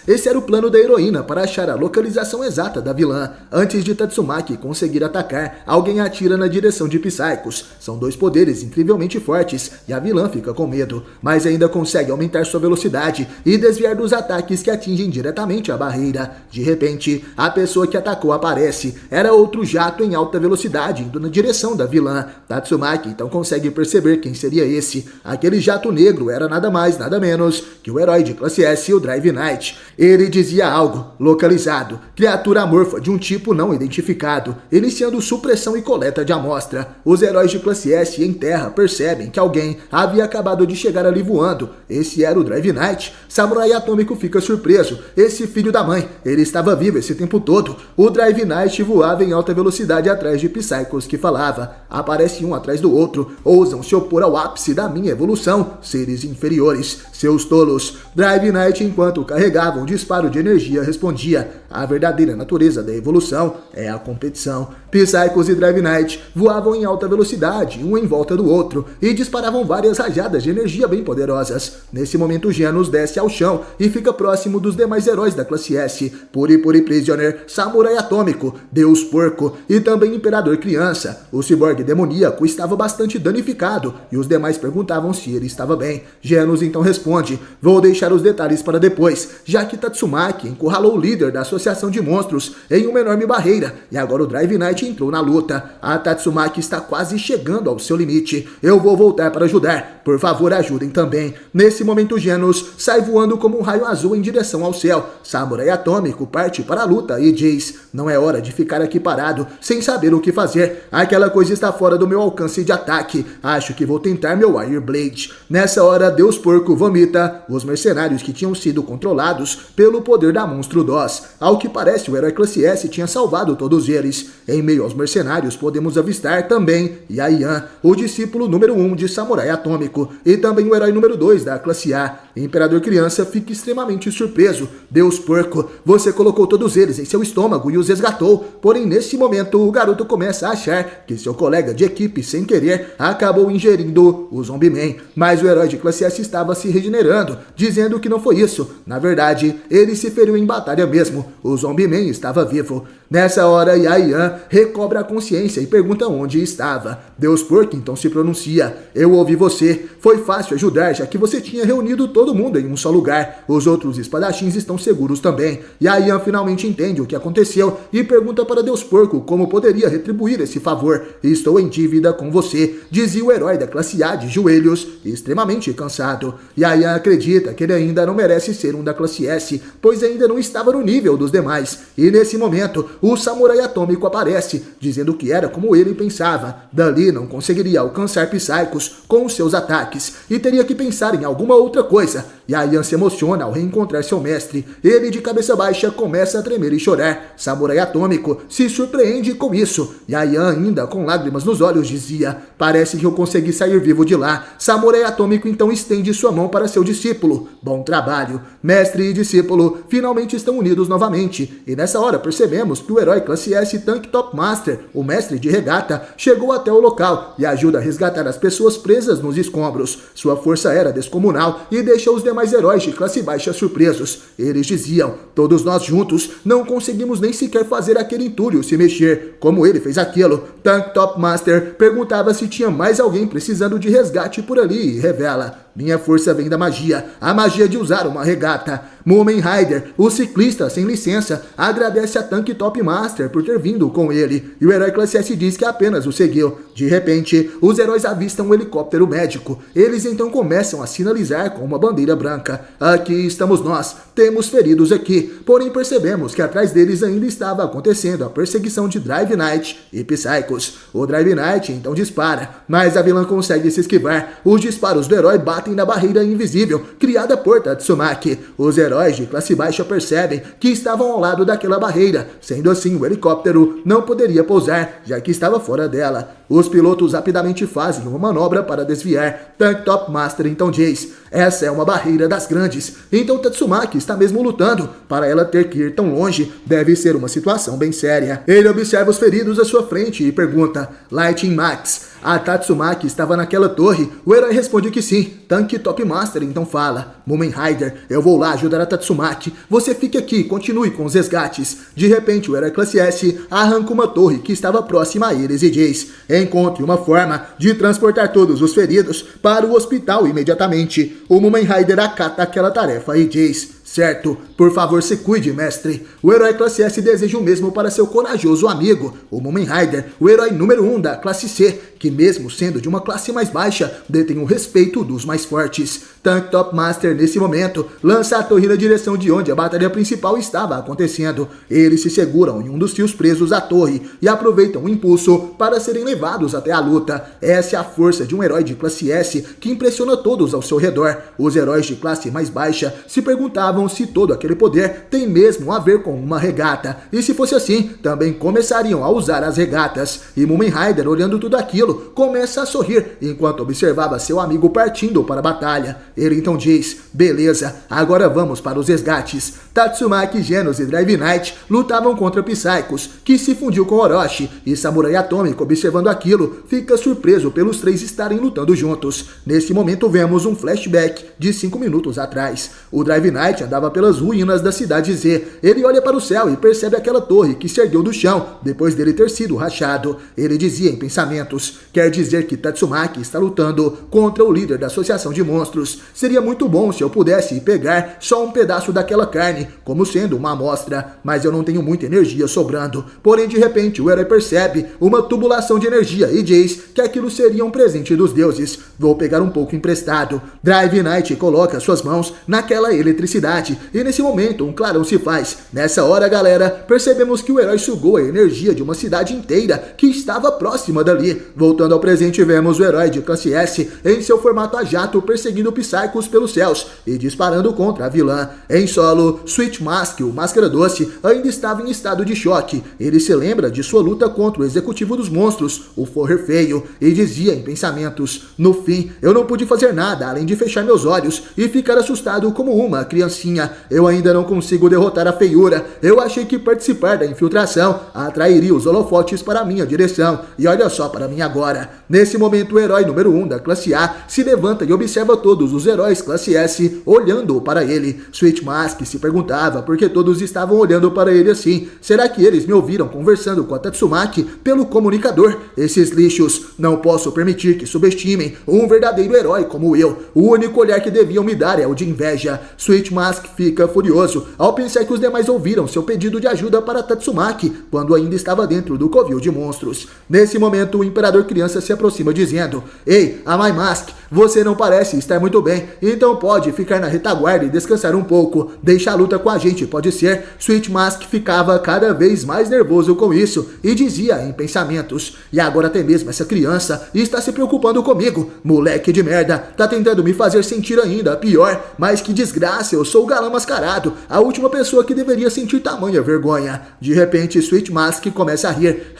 Esse era o plano da heroína para achar a localização exata da vilã. Antes de Tatsumaki conseguir atacar, alguém atira na direção de Psychos. São 2 poderes incrivelmente fortes e a vilã fica com medo, mas ainda consegue aumentar sua velocidade e desviar dos ataques que atingem diretamente a barreira. De repente, a pessoa que atacou aparece. Era outro jato em alta velocidade indo na direção da vilã. Tatsumaki então consegue perceber quem seria esse. Aquele jato negro era nada mais, nada menos que o herói de classe S, o Drive Knight. Ele dizia algo, localizado, criatura amorfa de um tipo não identificado, iniciando supressão e coleta de amostra. Os heróis de classe S em terra percebem que alguém havia acabado de chegar ali voando. Esse era o Drive Knight. Samurai Atômico fica surpreso. Esse filho da mãe, ele estava vivo esse tempo todo. O Drive Knight voava em alta velocidade atrás de Psychos que falava. Aparece um atrás do outro, ousam se opor ao ápice da minha evolução, seres inferiores, seus tolos. Drive Knight, enquanto carregava um disparo de energia, respondia: a verdadeira natureza da evolução é a competição. Psychos e Drive Knight voavam em alta velocidade, um em volta do outro, e disparavam várias rajadas de energia bem poderosas. Nesse momento, Genos desce ao chão e fica próximo dos demais heróis da classe S: Puri Prisoner, Samurai Atômico, Deus Porco e também Imperador Criança. O ciborgue demoníaco estava bastante danificado e os demais perguntavam se ele estava bem. Genos então responde: vou deixar os detalhes para depois, já que Tatsumaki encurralou o líder da Associação de Monstros em uma enorme barreira e agora o Drive Knight entrou na luta. A Tatsumaki está quase chegando ao seu limite. Eu vou voltar para ajudar. Por favor, ajudem também. Nesse momento, Genos sai voando como um raio azul em direção ao céu. Samurai Atômico parte para a luta e diz: não é hora de ficar aqui parado, sem saber o que fazer. Aquela coisa está fora do meu alcance de ataque. Acho que vou tentar meu Wire Blade. Nessa hora, Deus Porco vomita os mercenários que tinham sido controlados pelo poder da Monstro DOS. Ao que parece, o herói classe S tinha salvado todos eles. Em meio aos mercenários, podemos avistar também Yaian, o discípulo número 1 de Samurai Atômico, e também o herói número 2 da classe A. Imperador Criança fica extremamente surpreso. Deus Porco, você colocou todos eles em seu estômago e os resgatou. Porém, nesse momento, o garoto começa a achar que seu colega de equipe, sem querer, acabou ingerindo o Zombie-Man. Mas o herói de classe S estava se regenerando, dizendo que não foi isso. Na verdade, ele se feriu em batalha mesmo. O Zombie-Man estava vivo. Nessa hora, Yaian recobra a consciência e pergunta onde estava. Deus Porco então se pronuncia: eu ouvi você. Foi fácil ajudar, já que você tinha reunido todo mundo em um só lugar. Os outros espadachins estão seguros também. Yaian finalmente entende o que aconteceu e pergunta para Deus Porco como poderia retribuir esse favor. Estou em dívida com você, dizia o herói da classe A de joelhos, extremamente cansado. Yaian acredita que ele ainda não merece ser um da classe S, pois ainda não estava no nível dos demais. E nesse momento, o Samurai Atômico aparece, dizendo que era como ele pensava. Dali não conseguiria alcançar Psychos com seus ataques e teria que pensar em alguma outra coisa. Yaian se emociona ao reencontrar seu mestre. Ele, de cabeça baixa, começa a tremer e chorar. Samurai Atômico se surpreende com isso. Yaian, ainda com lágrimas nos olhos, dizia: parece que eu consegui sair vivo de lá. Samurai Atômico então estende sua mão para seu discípulo. Bom trabalho. Mestre e discípulo finalmente estão unidos novamente. E nessa hora percebemos que o herói classe S Tank Top Master, o mestre de regata, chegou até o local e ajuda a resgatar as pessoas presas nos escombros. Sua força era descomunal e deixa os demais heróis de classe baixa surpresos. Eles diziam: todos nós juntos não conseguimos nem sequer fazer aquele entulho se mexer, como ele fez aquilo. Tank Top Master perguntava se tinha mais alguém precisando de resgate por ali e revela: minha força vem da magia, a magia de usar uma regata. Mumen Rider, o ciclista sem licença, agradece a Tank Top Master por ter vindo com ele, e o herói classe S diz que apenas o seguiu. De repente, os heróis avistam um helicóptero médico. Eles então começam a sinalizar com uma bandeira branca: aqui estamos nós, temos feridos aqui. Porém, percebemos que atrás deles ainda estava acontecendo a perseguição de Drive Knight e Psychos. O Drive Knight então dispara, mas a vilã consegue se esquivar. Os disparos do herói batem na barreira invisível criada por Tatsumaki. Os heróis de classe baixa percebem que estavam ao lado daquela barreira. Sendo assim, o helicóptero não poderia pousar, já que estava fora dela. Os pilotos rapidamente fazem uma manobra para desviar. Tank Top Master então diz: essa é uma barreira das grandes. Então Tatsumaki está mesmo lutando. Para ela ter que ir tão longe, deve ser uma situação bem séria. Ele observa os feridos à sua frente e pergunta: Lightning Max, a Tatsumaki estava naquela torre? O herói responde que sim. Tank Top Master então fala: Mumen Rider, eu vou lá ajudar a Tatsumaki. Você fique aqui, continue com os resgates. De repente, o herói classe S arranca uma torre que estava próxima a eles e diz: encontre uma forma de transportar todos os feridos para o hospital imediatamente. O Mumen Rider acata aquela tarefa e diz: Certo, por favor se cuide, mestre. O herói classe S deseja o mesmo para seu corajoso amigo, o Mumen Rider, o herói número 1 da classe C, que mesmo sendo de uma classe mais baixa, detém o respeito dos mais fortes. Tank Top Master, nesse momento, lança a torre na direção de onde a batalha principal estava acontecendo. Eles se seguram em um dos fios presos à torre e aproveitam o impulso para serem levados até a luta. Essa é a força de um herói de classe S que impressiona todos ao seu redor. Os heróis de classe mais baixa se perguntavam se todo aquele poder tem mesmo a ver com uma regata. E se fosse assim, também começariam a usar as regatas. E Mumen Rider, olhando tudo aquilo, começa a sorrir enquanto observava seu amigo partindo para a batalha. Ele então diz: beleza, agora vamos para os resgates. Tatsumaki, Genos e Drive Knight lutavam contra Psychos, que se fundiu com Orochi, e Samurai Atômico, observando aquilo, fica surpreso pelos três estarem lutando juntos. Nesse momento vemos um flashback de 5 minutos atrás. O Drive Knight andava pelas ruínas da cidade Z. Ele olha para o céu e percebe aquela torre que se ergueu do chão depois dele ter sido rachado. Ele dizia em pensamentos: quer dizer que Tatsumaki está lutando contra o líder da Associação de Monstros. Seria muito bom se eu pudesse pegar só um pedaço daquela carne, como sendo uma amostra, mas eu não tenho muita energia sobrando. Porém, de repente, o herói percebe uma tubulação de energia e diz que aquilo seria um presente dos deuses. Vou pegar um pouco emprestado. Drive Knight coloca suas mãos naquela eletricidade e nesse momento um clarão se faz. Nessa hora, galera, percebemos que o herói sugou a energia de uma cidade inteira que estava próxima dali. Voltando ao presente, vemos o herói de classe S em seu formato a jato perseguindo Psychos pelos céus e disparando contra a vilã. Em solo, Sweet Mask, o Máscara Doce, ainda estava em estado de choque. Ele se lembra de sua luta contra o executivo dos monstros, o Forrer Feio, e dizia em pensamentos: no fim, eu não pude fazer nada além de fechar meus olhos e ficar assustado como uma criancinha. Eu ainda não consigo derrotar a feiura. Eu achei que participar da infiltração atrairia os holofotes para minha direção. E olha só para mim agora. Nesse momento, o herói número 1 da classe A se levanta e observa todos os heróis classe S olhando para ele. Sweet Mask se perguntava por que todos estavam olhando para ele assim. Será que eles me ouviram conversando com a Tatsumaki pelo comunicador? Esses lixos. Não posso permitir que subestimem um verdadeiro herói como eu. O único olhar que deviam me dar é o de inveja. Sweet Mask fica furioso ao pensar que os demais ouviram seu pedido de ajuda para Tatsumaki quando ainda estava dentro do covil de monstros. Nesse momento, o Imperador Criança se aproxima dizendo: ei, Amai Mask, você não parece estar muito bem, então pode ficar na retaguarda e descansar um pouco. Deixa a luta com a gente, pode ser? Sweet Mask ficava cada vez mais nervoso com isso e dizia em pensamentos: e agora até mesmo essa criança está se preocupando comigo. Moleque de merda, tá tentando me fazer sentir ainda pior. Mas que desgraça, eu sou o galã mascarado, a última pessoa que deveria sentir tamanha vergonha. De repente, Sweet Mask começa a rir.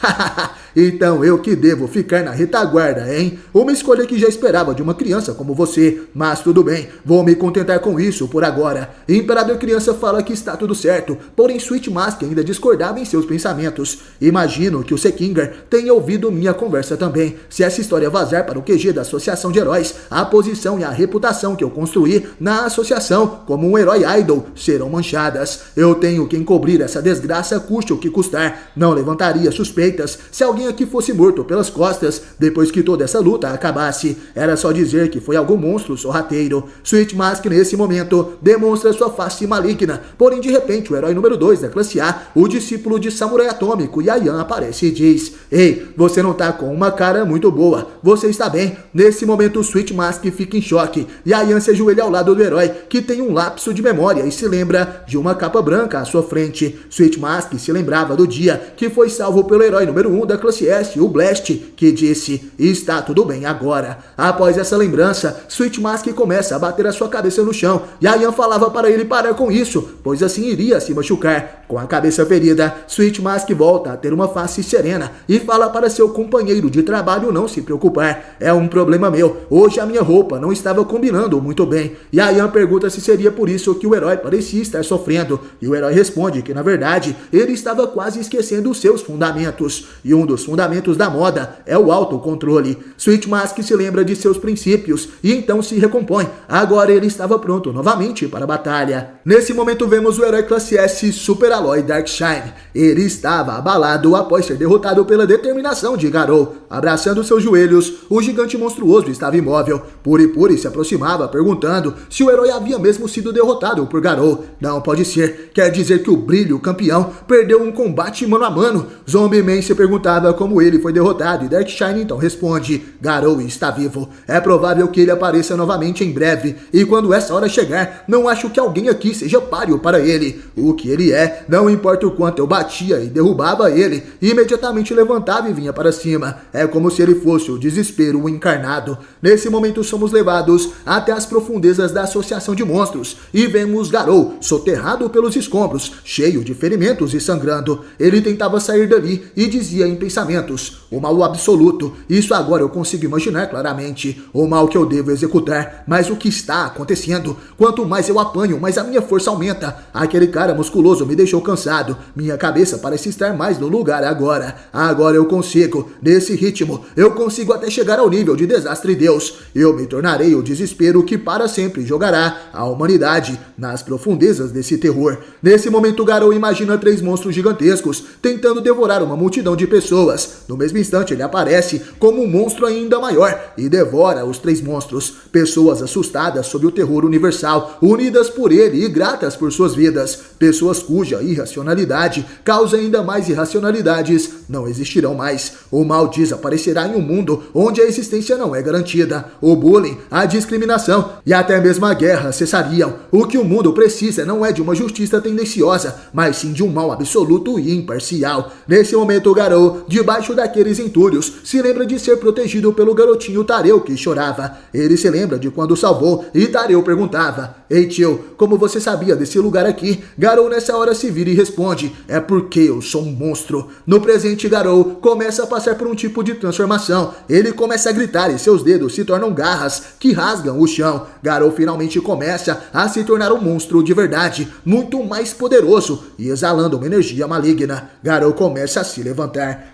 Então eu que devo ficar na retaguarda, hein? Uma escolha que já esperava de uma criança como você, mas tudo bem, vou me contentar com isso por agora. Imperador Criança fala que está tudo certo, porém Sweet Mask ainda discordava em seus pensamentos. Imagino que o Sekinger tenha ouvido minha conversa também. Se essa história vazar para o QG da Associação de Heróis, a posição e a reputação que eu construí na associação como um herói idol serão manchadas. Eu tenho que encobrir essa desgraça, custe o que custar. Não levantaria suspeitas se alguém aqui fosse morto pelas costas depois que toda essa luta acabasse. Era só dizer que foi algum monstro sorrateiro. Sweet Mask nesse momento demonstra sua face maligna, porém de repente o herói número 2 da classe A, o discípulo de Samurai Atômico, Yayan, aparece e diz: ei, você não tá com uma cara muito boa, você está bem? Nesse momento Sweet Mask fica em choque. Yayan se ajoelha ao lado do herói, que tem um lapso de memória e se lembra de uma capa branca à sua frente. Sweet Mask se lembrava do dia que foi salvo pelo herói número 1 da classe S, o Blast, que disse: está tudo bem agora. Após essa lembrança, Sweet Mask começa a bater a sua cabeça no chão. Yayan falava para ele parar com isso, pois assim iria se machucar. Com a cabeça ferida, Sweet Mask volta a ter uma face serena e fala para seu companheiro de trabalho não se preocupar. É um problema meu, hoje a minha roupa não estava combinando muito bem. Yayan pergunta se seria por isso que o herói parecia estar sofrendo, e o herói responde que na verdade ele estava quase esquecendo os seus fundamentos. E um dos dos fundamentos da moda é o autocontrole. Sweet Mask se lembra de seus princípios e então se recompõe. Agora ele estava pronto novamente para a batalha. Nesse momento vemos o herói classe S Super Aloy Darkshine. Ele estava abalado após ser derrotado pela determinação de Garou. Abraçando seus joelhos, o gigante monstruoso estava imóvel. Puri se aproximava perguntando se o herói havia mesmo sido derrotado por Garou. Não pode ser, quer dizer que o Brilho, campeão, perdeu um combate mano a mano. Zombie Man se perguntava como ele foi derrotado e Darkshine então responde: Garou está vivo. É provável que ele apareça novamente em breve, e quando essa hora chegar, não acho que alguém aqui seja páreo para ele. O que ele é, não importa o quanto eu batia e derrubava ele, imediatamente levantava e vinha para cima. É como se ele fosse o desespero encarnado. Nesse momento somos levados até as profundezas da Associação de Monstros e vemos Garou soterrado pelos escombros, cheio de ferimentos e sangrando. Ele tentava sair dali e dizia em pensamentos: o mal absoluto, isso agora eu consigo imaginar claramente, o mal que eu devo executar, mas o que está acontecendo? Quanto mais eu apanho, mais a minha força aumenta. Aquele cara musculoso me deixou cansado, minha cabeça parece estar mais no lugar agora. Agora eu consigo, nesse ritmo, eu consigo até chegar ao nível de Desastre Deus. Eu me tornarei o desespero que para sempre jogará a humanidade nas profundezas desse terror. Nesse momento Garou imagina 3 monstros gigantescos tentando devorar uma multidão de pessoas. No mesmo instante ele aparece como um monstro ainda maior e devora os 3 monstros. Pessoas assustadas sob o terror universal, unidas por ele e gratas por suas vidas. Pessoas cuja irracionalidade causa ainda mais irracionalidades não existirão mais. O mal desaparecerá em um mundo onde a existência não é garantida. O bullying, a discriminação e até mesmo a guerra cessariam. O que o mundo precisa não é de uma justiça tendenciosa, mas sim de um mal absoluto e imparcial. Nesse momento Garou, debaixo daqueles entulhos, se lembra de ser protegido pelo garotinho Tareu que chorava. Ele se lembra de quando salvou e Tareu perguntava: ei tio, como você sabia desse lugar aqui? Garou nessa hora se vira e responde: é porque eu sou um monstro. No presente Garou começa a passar por um tipo de transformação. Ele começa a gritar e seus dedos se tornam garras que rasgam o chão. Garou finalmente começa a se tornar um monstro de verdade, muito mais poderoso e exalando uma energia maligna. Garou começa a se levantar.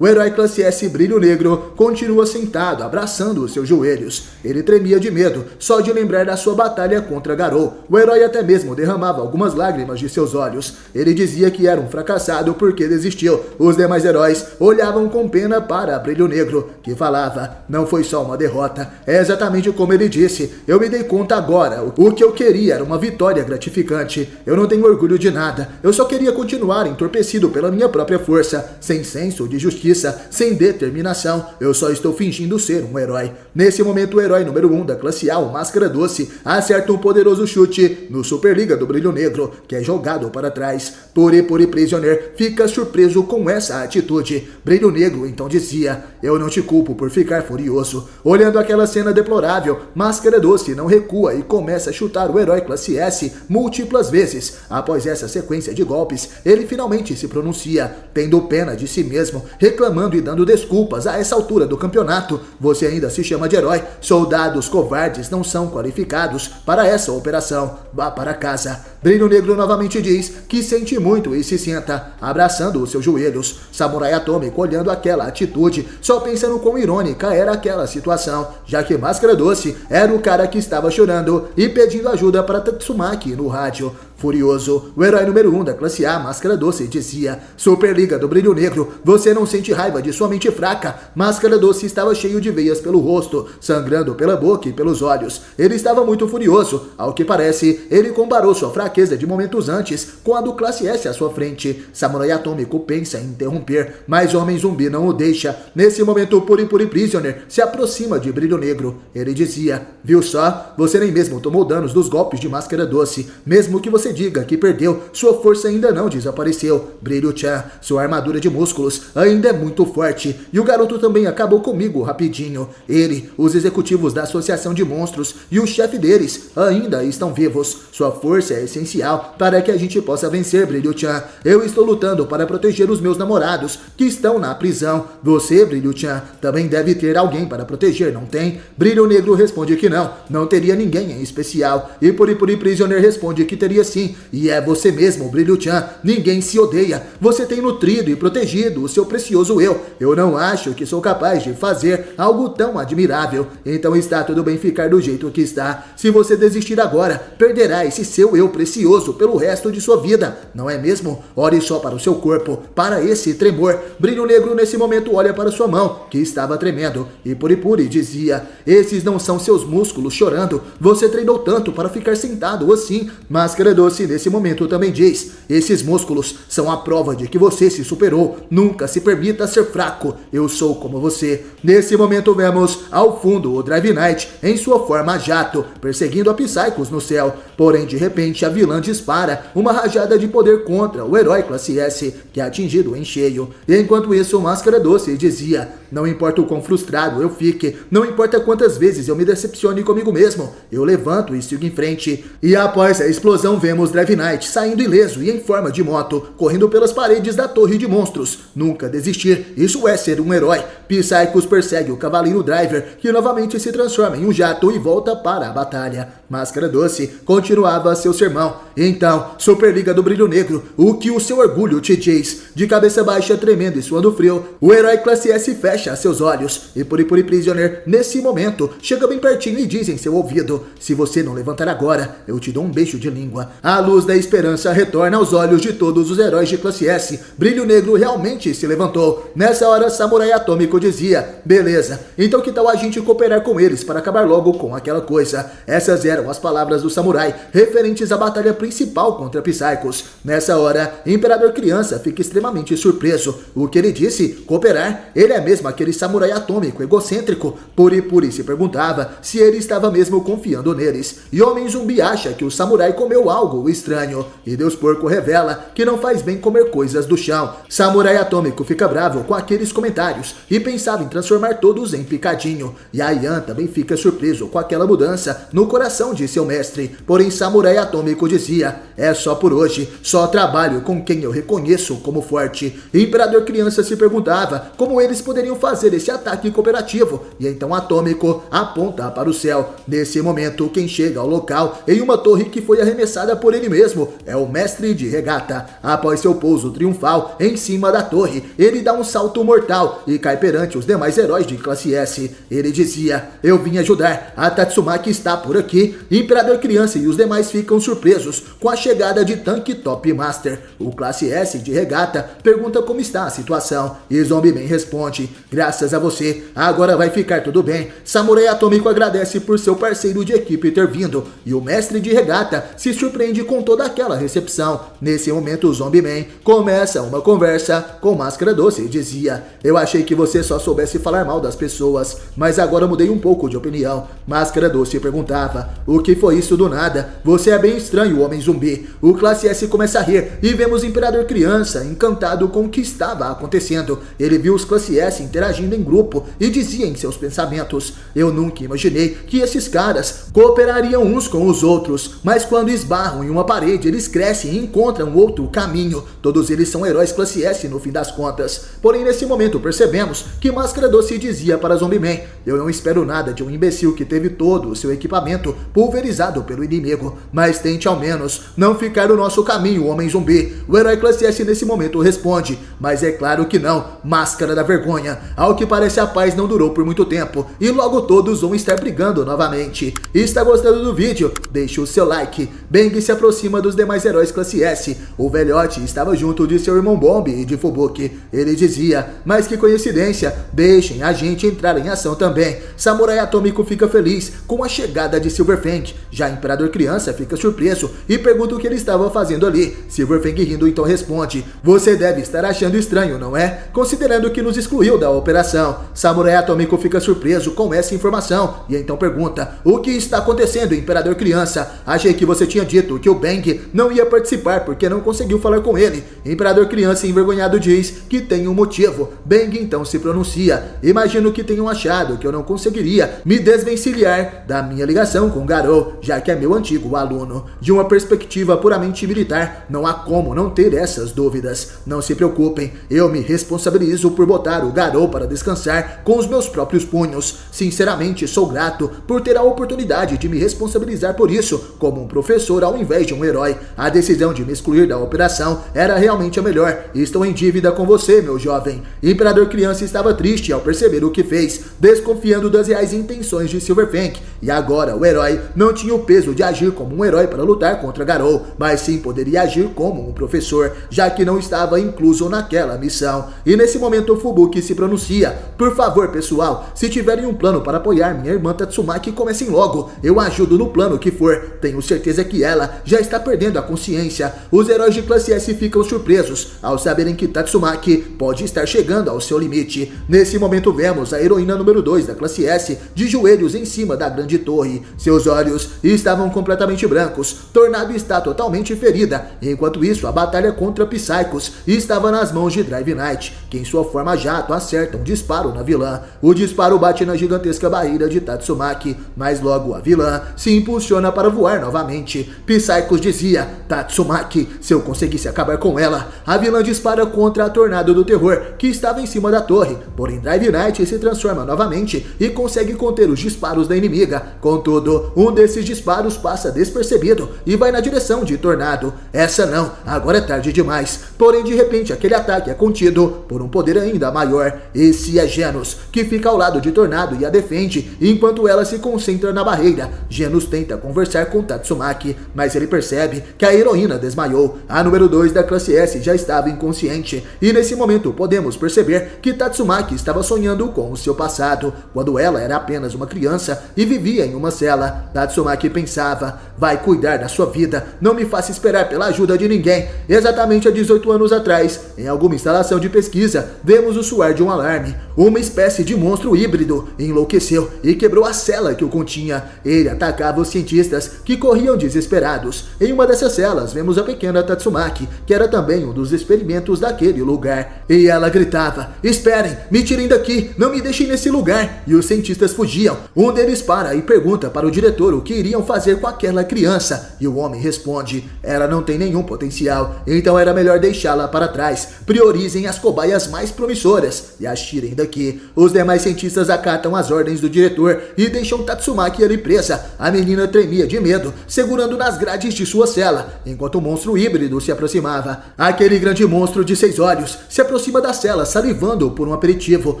O herói classe S Brilho Negro continua sentado, abraçando os seus joelhos. Ele tremia de medo, só de lembrar da sua batalha contra Garou. O herói até mesmo derramava algumas lágrimas de seus olhos. Ele dizia que era um fracassado porque desistiu. Os demais heróis olhavam com pena para Brilho Negro, que falava: não foi só uma derrota. É exatamente como ele disse. Eu me dei conta agora. O que eu queria era uma vitória gratificante. Eu não tenho orgulho de nada. Eu só queria continuar entorpecido pela minha própria força, sem senso de justiça, sem determinação. Eu só estou fingindo ser um herói. Nesse momento o herói número 1 da classe A, o Máscara Doce, acerta um poderoso chute no Superliga do Brilho Negro, que é jogado para trás. Puri Prisoner fica surpreso com essa atitude. Brilho Negro então dizia: eu não te culpo por ficar furioso. Olhando aquela cena deplorável, Máscara Doce não recua e começa a chutar o herói classe S múltiplas vezes. Após essa sequência de golpes, ele finalmente se pronuncia, tendo pena de si mesmo, reclamando e dando desculpas. A essa altura do campeonato, você ainda se chama de herói? Soldados covardes não são qualificados para essa operação. Vá para casa. Brilho Negro novamente diz que sente muito e se senta, abraçando os seus joelhos. Samurai Atômico, olhando aquela atitude, só pensa no quão irônica era aquela situação, já que Máscara Doce era o cara que estava chorando e pedindo ajuda para Tatsumaki no rádio. Furioso, o herói número 1 da classe A, Máscara Doce, dizia: Superliga do Brilho Negro, você não sente raiva de sua mente fraca? Máscara Doce estava cheio de veias pelo rosto, sangrando pela boca e pelos olhos. Ele estava muito furioso. Ao que parece, ele comparou sua fraqueza de momentos antes com a do classe S à sua frente. Samurai Atômico pensa em interromper, mas Homem Zumbi não o deixa. Nesse momento, Puri Prisoner se aproxima de Brilho Negro. Ele dizia: viu só? Você nem mesmo tomou danos dos golpes de Máscara Doce. Mesmo que você diga que perdeu, sua força ainda não desapareceu. Brilho-chan, sua armadura de músculos ainda é muito forte. E o garoto também acabou comigo rapidinho. Ele, os executivos da Associação de Monstros e o chefe deles ainda estão vivos. Sua força é essencial essencial para que a gente possa vencer, Brilho-chan. Eu estou lutando para proteger os meus namorados que estão na prisão. Você, Brilho-chan, também deve ter alguém para proteger, não tem? Brilho Negro responde que não teria ninguém em especial. E Puri Prisioner responde que teria sim, e é você mesmo, Brilho-chan. Ninguém se odeia. Você tem nutrido e protegido o seu precioso eu. Eu não acho que sou capaz de fazer algo tão admirável. Então está tudo bem ficar do jeito que está. Se você desistir agora, perderá esse seu eu precioso pelo resto de sua vida, não é mesmo? Olhe só para o seu corpo, para esse tremor. Brilho Negro nesse momento olha para sua mão, que estava tremendo, e Puri dizia: esses não são seus músculos chorando, você treinou tanto para ficar sentado assim. Máscara Doce nesse momento também diz: esses músculos são a prova de que você se superou, nunca se permita ser fraco, eu sou como você. Nesse momento vemos ao fundo o Drive Knight em sua forma jato, perseguindo a Psychos no céu, porém de repente a vilã dispara uma rajada de poder contra o herói classe S, que é atingido em cheio. E enquanto isso, Máscara Doce dizia: não importa o quão frustrado eu fique, não importa quantas vezes eu me decepcione comigo mesmo, eu levanto e sigo em frente. E após a explosão vemos Drive Knight saindo ileso e em forma de moto, correndo pelas paredes da torre de monstros. Nunca desistir, isso é ser um herói. Psychos persegue o Cavaleiro Driver, que novamente se transforma em um jato e volta para a batalha. Máscara Doce continuava seu sermão. Então, Superliga do Brilho Negro, o que o seu orgulho te diz? De cabeça baixa, tremendo e suando frio, o herói classe S fecha seus olhos. E Puri Prisioner, nesse momento, chega bem pertinho e diz em seu ouvido: se você não levantar agora, eu te dou um beijo de língua. A luz da esperança retorna aos olhos de todos os heróis de classe S. Brilho Negro realmente se levantou. Nessa hora, Samurai Atômico dizia: beleza, então que tal a gente cooperar com eles para acabar logo com aquela coisa? Essas eram as palavras do samurai, referentes à batalha principal contra Psychos. Nessa hora, Imperador Criança fica extremamente surpreso. O que ele disse? Cooperar? Ele é mesmo aquele samurai atômico egocêntrico? Puri se perguntava se ele estava mesmo confiando neles. E Homem Zumbi acha que o samurai comeu algo estranho. E Deus Porco revela que não faz bem comer coisas do chão. Samurai Atômico fica bravo com aqueles comentários e pensava em transformar todos em picadinho. E a Yan também fica surpreso com aquela mudança no coração de seu mestre. Porém, Samurai Atômico dizia: é só por hoje, só trabalho com quem eu reconheço como forte. Imperador Criança se perguntava como eles poderiam fazer esse ataque cooperativo. E então Atômico aponta para o céu. Nesse momento, quem chega ao local em uma torre que foi arremessada por ele mesmo é o Mestre de Regata. Após seu pouso triunfal em cima da torre, ele dá um salto mortal e cai perante os demais heróis de classe S. Ele dizia: eu vim ajudar, a Tatsumaki está por aqui. Imperador Criança e os demais ficam surpresos com a chegada de Tank Top Master. O classe S de Regata pergunta como está a situação e Zombie Man responde: graças a você, agora vai ficar tudo bem. Samurai Atômico agradece por seu parceiro de equipe ter vindo e o Mestre de Regata se surpreende com toda aquela recepção. Nesse momento, o Zombie Man começa uma conversa com Máscara Doce e dizia: eu achei que você só soubesse falar mal das pessoas, mas agora mudei um pouco de opinião. Máscara Doce perguntava: o que foi isso do nada? Você é bem estranho, Homem Zumbi. O classe S começa a rir e vemos o Imperador Criança encantado com o que estava acontecendo. Ele viu os classe S interagindo em grupo e dizia em seus pensamentos: eu nunca imaginei que esses caras cooperariam uns com os outros, mas quando esbarram em uma parede, eles crescem e encontram outro caminho. Todos eles são heróis classe S no fim das contas. Porém, nesse momento percebemos que Máscara Doce dizia para Zombie Man: eu não espero nada de um imbecil que teve todo o seu equipamento pulverizado pelo inimigo, mas tente ao menos não ficar no nosso caminho, Homem Zumbi. O herói classe S nesse momento responde: mas é claro que não, Máscara da Vergonha. Ao que parece, a paz não durou por muito tempo e logo todos vão estar brigando novamente. Está gostando do vídeo? Deixe o seu like. Bang se aproxima dos demais heróis classe S. O velhote estava junto de seu irmão Bomb e de Fubuki. Ele dizia: mas que coincidência, deixem a gente entrar em ação também. Samurai Atômico fica feliz com a chegada de Silverfang. Já Imperador Criança fica surpreso e pergunta o que ele estava fazendo ali. Silverfang rindo então responde: você deve estar achando estranho, não é? Considerando que nos excluiu da operação. Samurai Atômico fica surpreso com essa informação e então pergunta: o que está acontecendo, Imperador Criança? Achei que você tinha dito que o Bang não ia participar porque não conseguiu falar com ele. Imperador Criança envergonhado diz que tem um motivo. Bang então se pronuncia: imagino que tenham achado que eu não conseguiria me desvencilhar da minha ligação com Garou, já que é meu antigo aluno. de uma perspectiva puramente militar, não há como não ter essas dúvidas. Não se preocupem, eu me responsabilizo por botar o Garou para descansar com os meus próprios punhos. Sinceramente, sou grato por ter a oportunidade de me responsabilizar por isso, como um professor ao invés de um herói. A decisão de me excluir da operação era realmente a melhor. Estou em dívida com você, meu jovem. Imperador Criança estava triste ao perceber o que fez, desconfiando das reais intenções de Silverfang. E agora o herói não tinha o peso de agir como um herói para lutar contra Garou, mas sim poderia agir como um professor, já que não estava incluso naquela missão. E nesse momento o Fubuki se pronuncia: por favor, pessoal, se tiverem um plano para apoiar minha irmã Tatsumaki, comecem logo. Eu ajudo no plano que for. Tenho certeza que ela já está perdendo a consciência. Os heróis de classe S ficam surpresos ao saberem que Tatsumaki pode estar chegando ao seu limite. Nesse momento vemos a heroína número 2 da classe S de joelhos em cima da grande torre. Seus olhos estavam completamente brancos. Tornado está totalmente ferida. Enquanto isso, a batalha contra Psychos estava nas mãos de Drive Knight, que em sua forma jato acerta um disparo na vilã. O disparo bate na gigantesca barreira de Tatsumaki, mas logo a vilã se impulsiona para voar novamente. Psychos dizia: Tatsumaki, se eu conseguisse acabar com ela. A vilã dispara contra a Tornado do Terror, que estava em cima da torre, porém Drive Knight se transforma novamente e consegue conter os disparos da inimiga. Contudo, um desses disparos passa despercebido e vai na direção de Tornado. Essa não, agora é tarde demais. Porém, de repente, aquele ataque é contido por um poder ainda maior. Esse é Genos, que fica ao lado de Tornado e a defende, enquanto ela se concentra na barreira. Genos tenta conversar com Tatsumaki, mas ele percebe que a heroína desmaiou. A número 2 da classe S já estava inconsciente, e nesse momento podemos perceber que Tatsumaki estava sonhando com o seu passado, quando ela era apenas uma criança e vivia em uma cela. Tatsumaki pensava: vai cuidar da sua vida, não me faça esperar pela ajuda de ninguém. Exatamente há 18 anos atrás, em alguma instalação de pesquisa, vemos o soar de um alarme. Uma espécie de monstro híbrido enlouqueceu e quebrou a cela que o continha. Ele atacava os cientistas, que corriam desesperados. Em uma dessas celas, vemos a pequena Tatsumaki, que era também um dos experimentos daquele lugar. E ela gritava: esperem, me tirem daqui, não me deixem nesse lugar. E os cientistas fugiam. Um deles para e pergunta para o diretor o que iriam fazer com aquela criança. E o homem responde: ela não tem nenhum potencial, então era melhor deixá-la para trás. Priorizem as cobaias mais promissoras e as tirem daqui. Os demais cientistas acatam as ordens do diretor e deixam Tatsumaki ali presa. A menina tremia de medo, segurando nas grades de sua cela, enquanto o monstro híbrido se aproximava. Aquele grande monstro de 6 olhos se aproxima da cela, salivando por um aperitivo.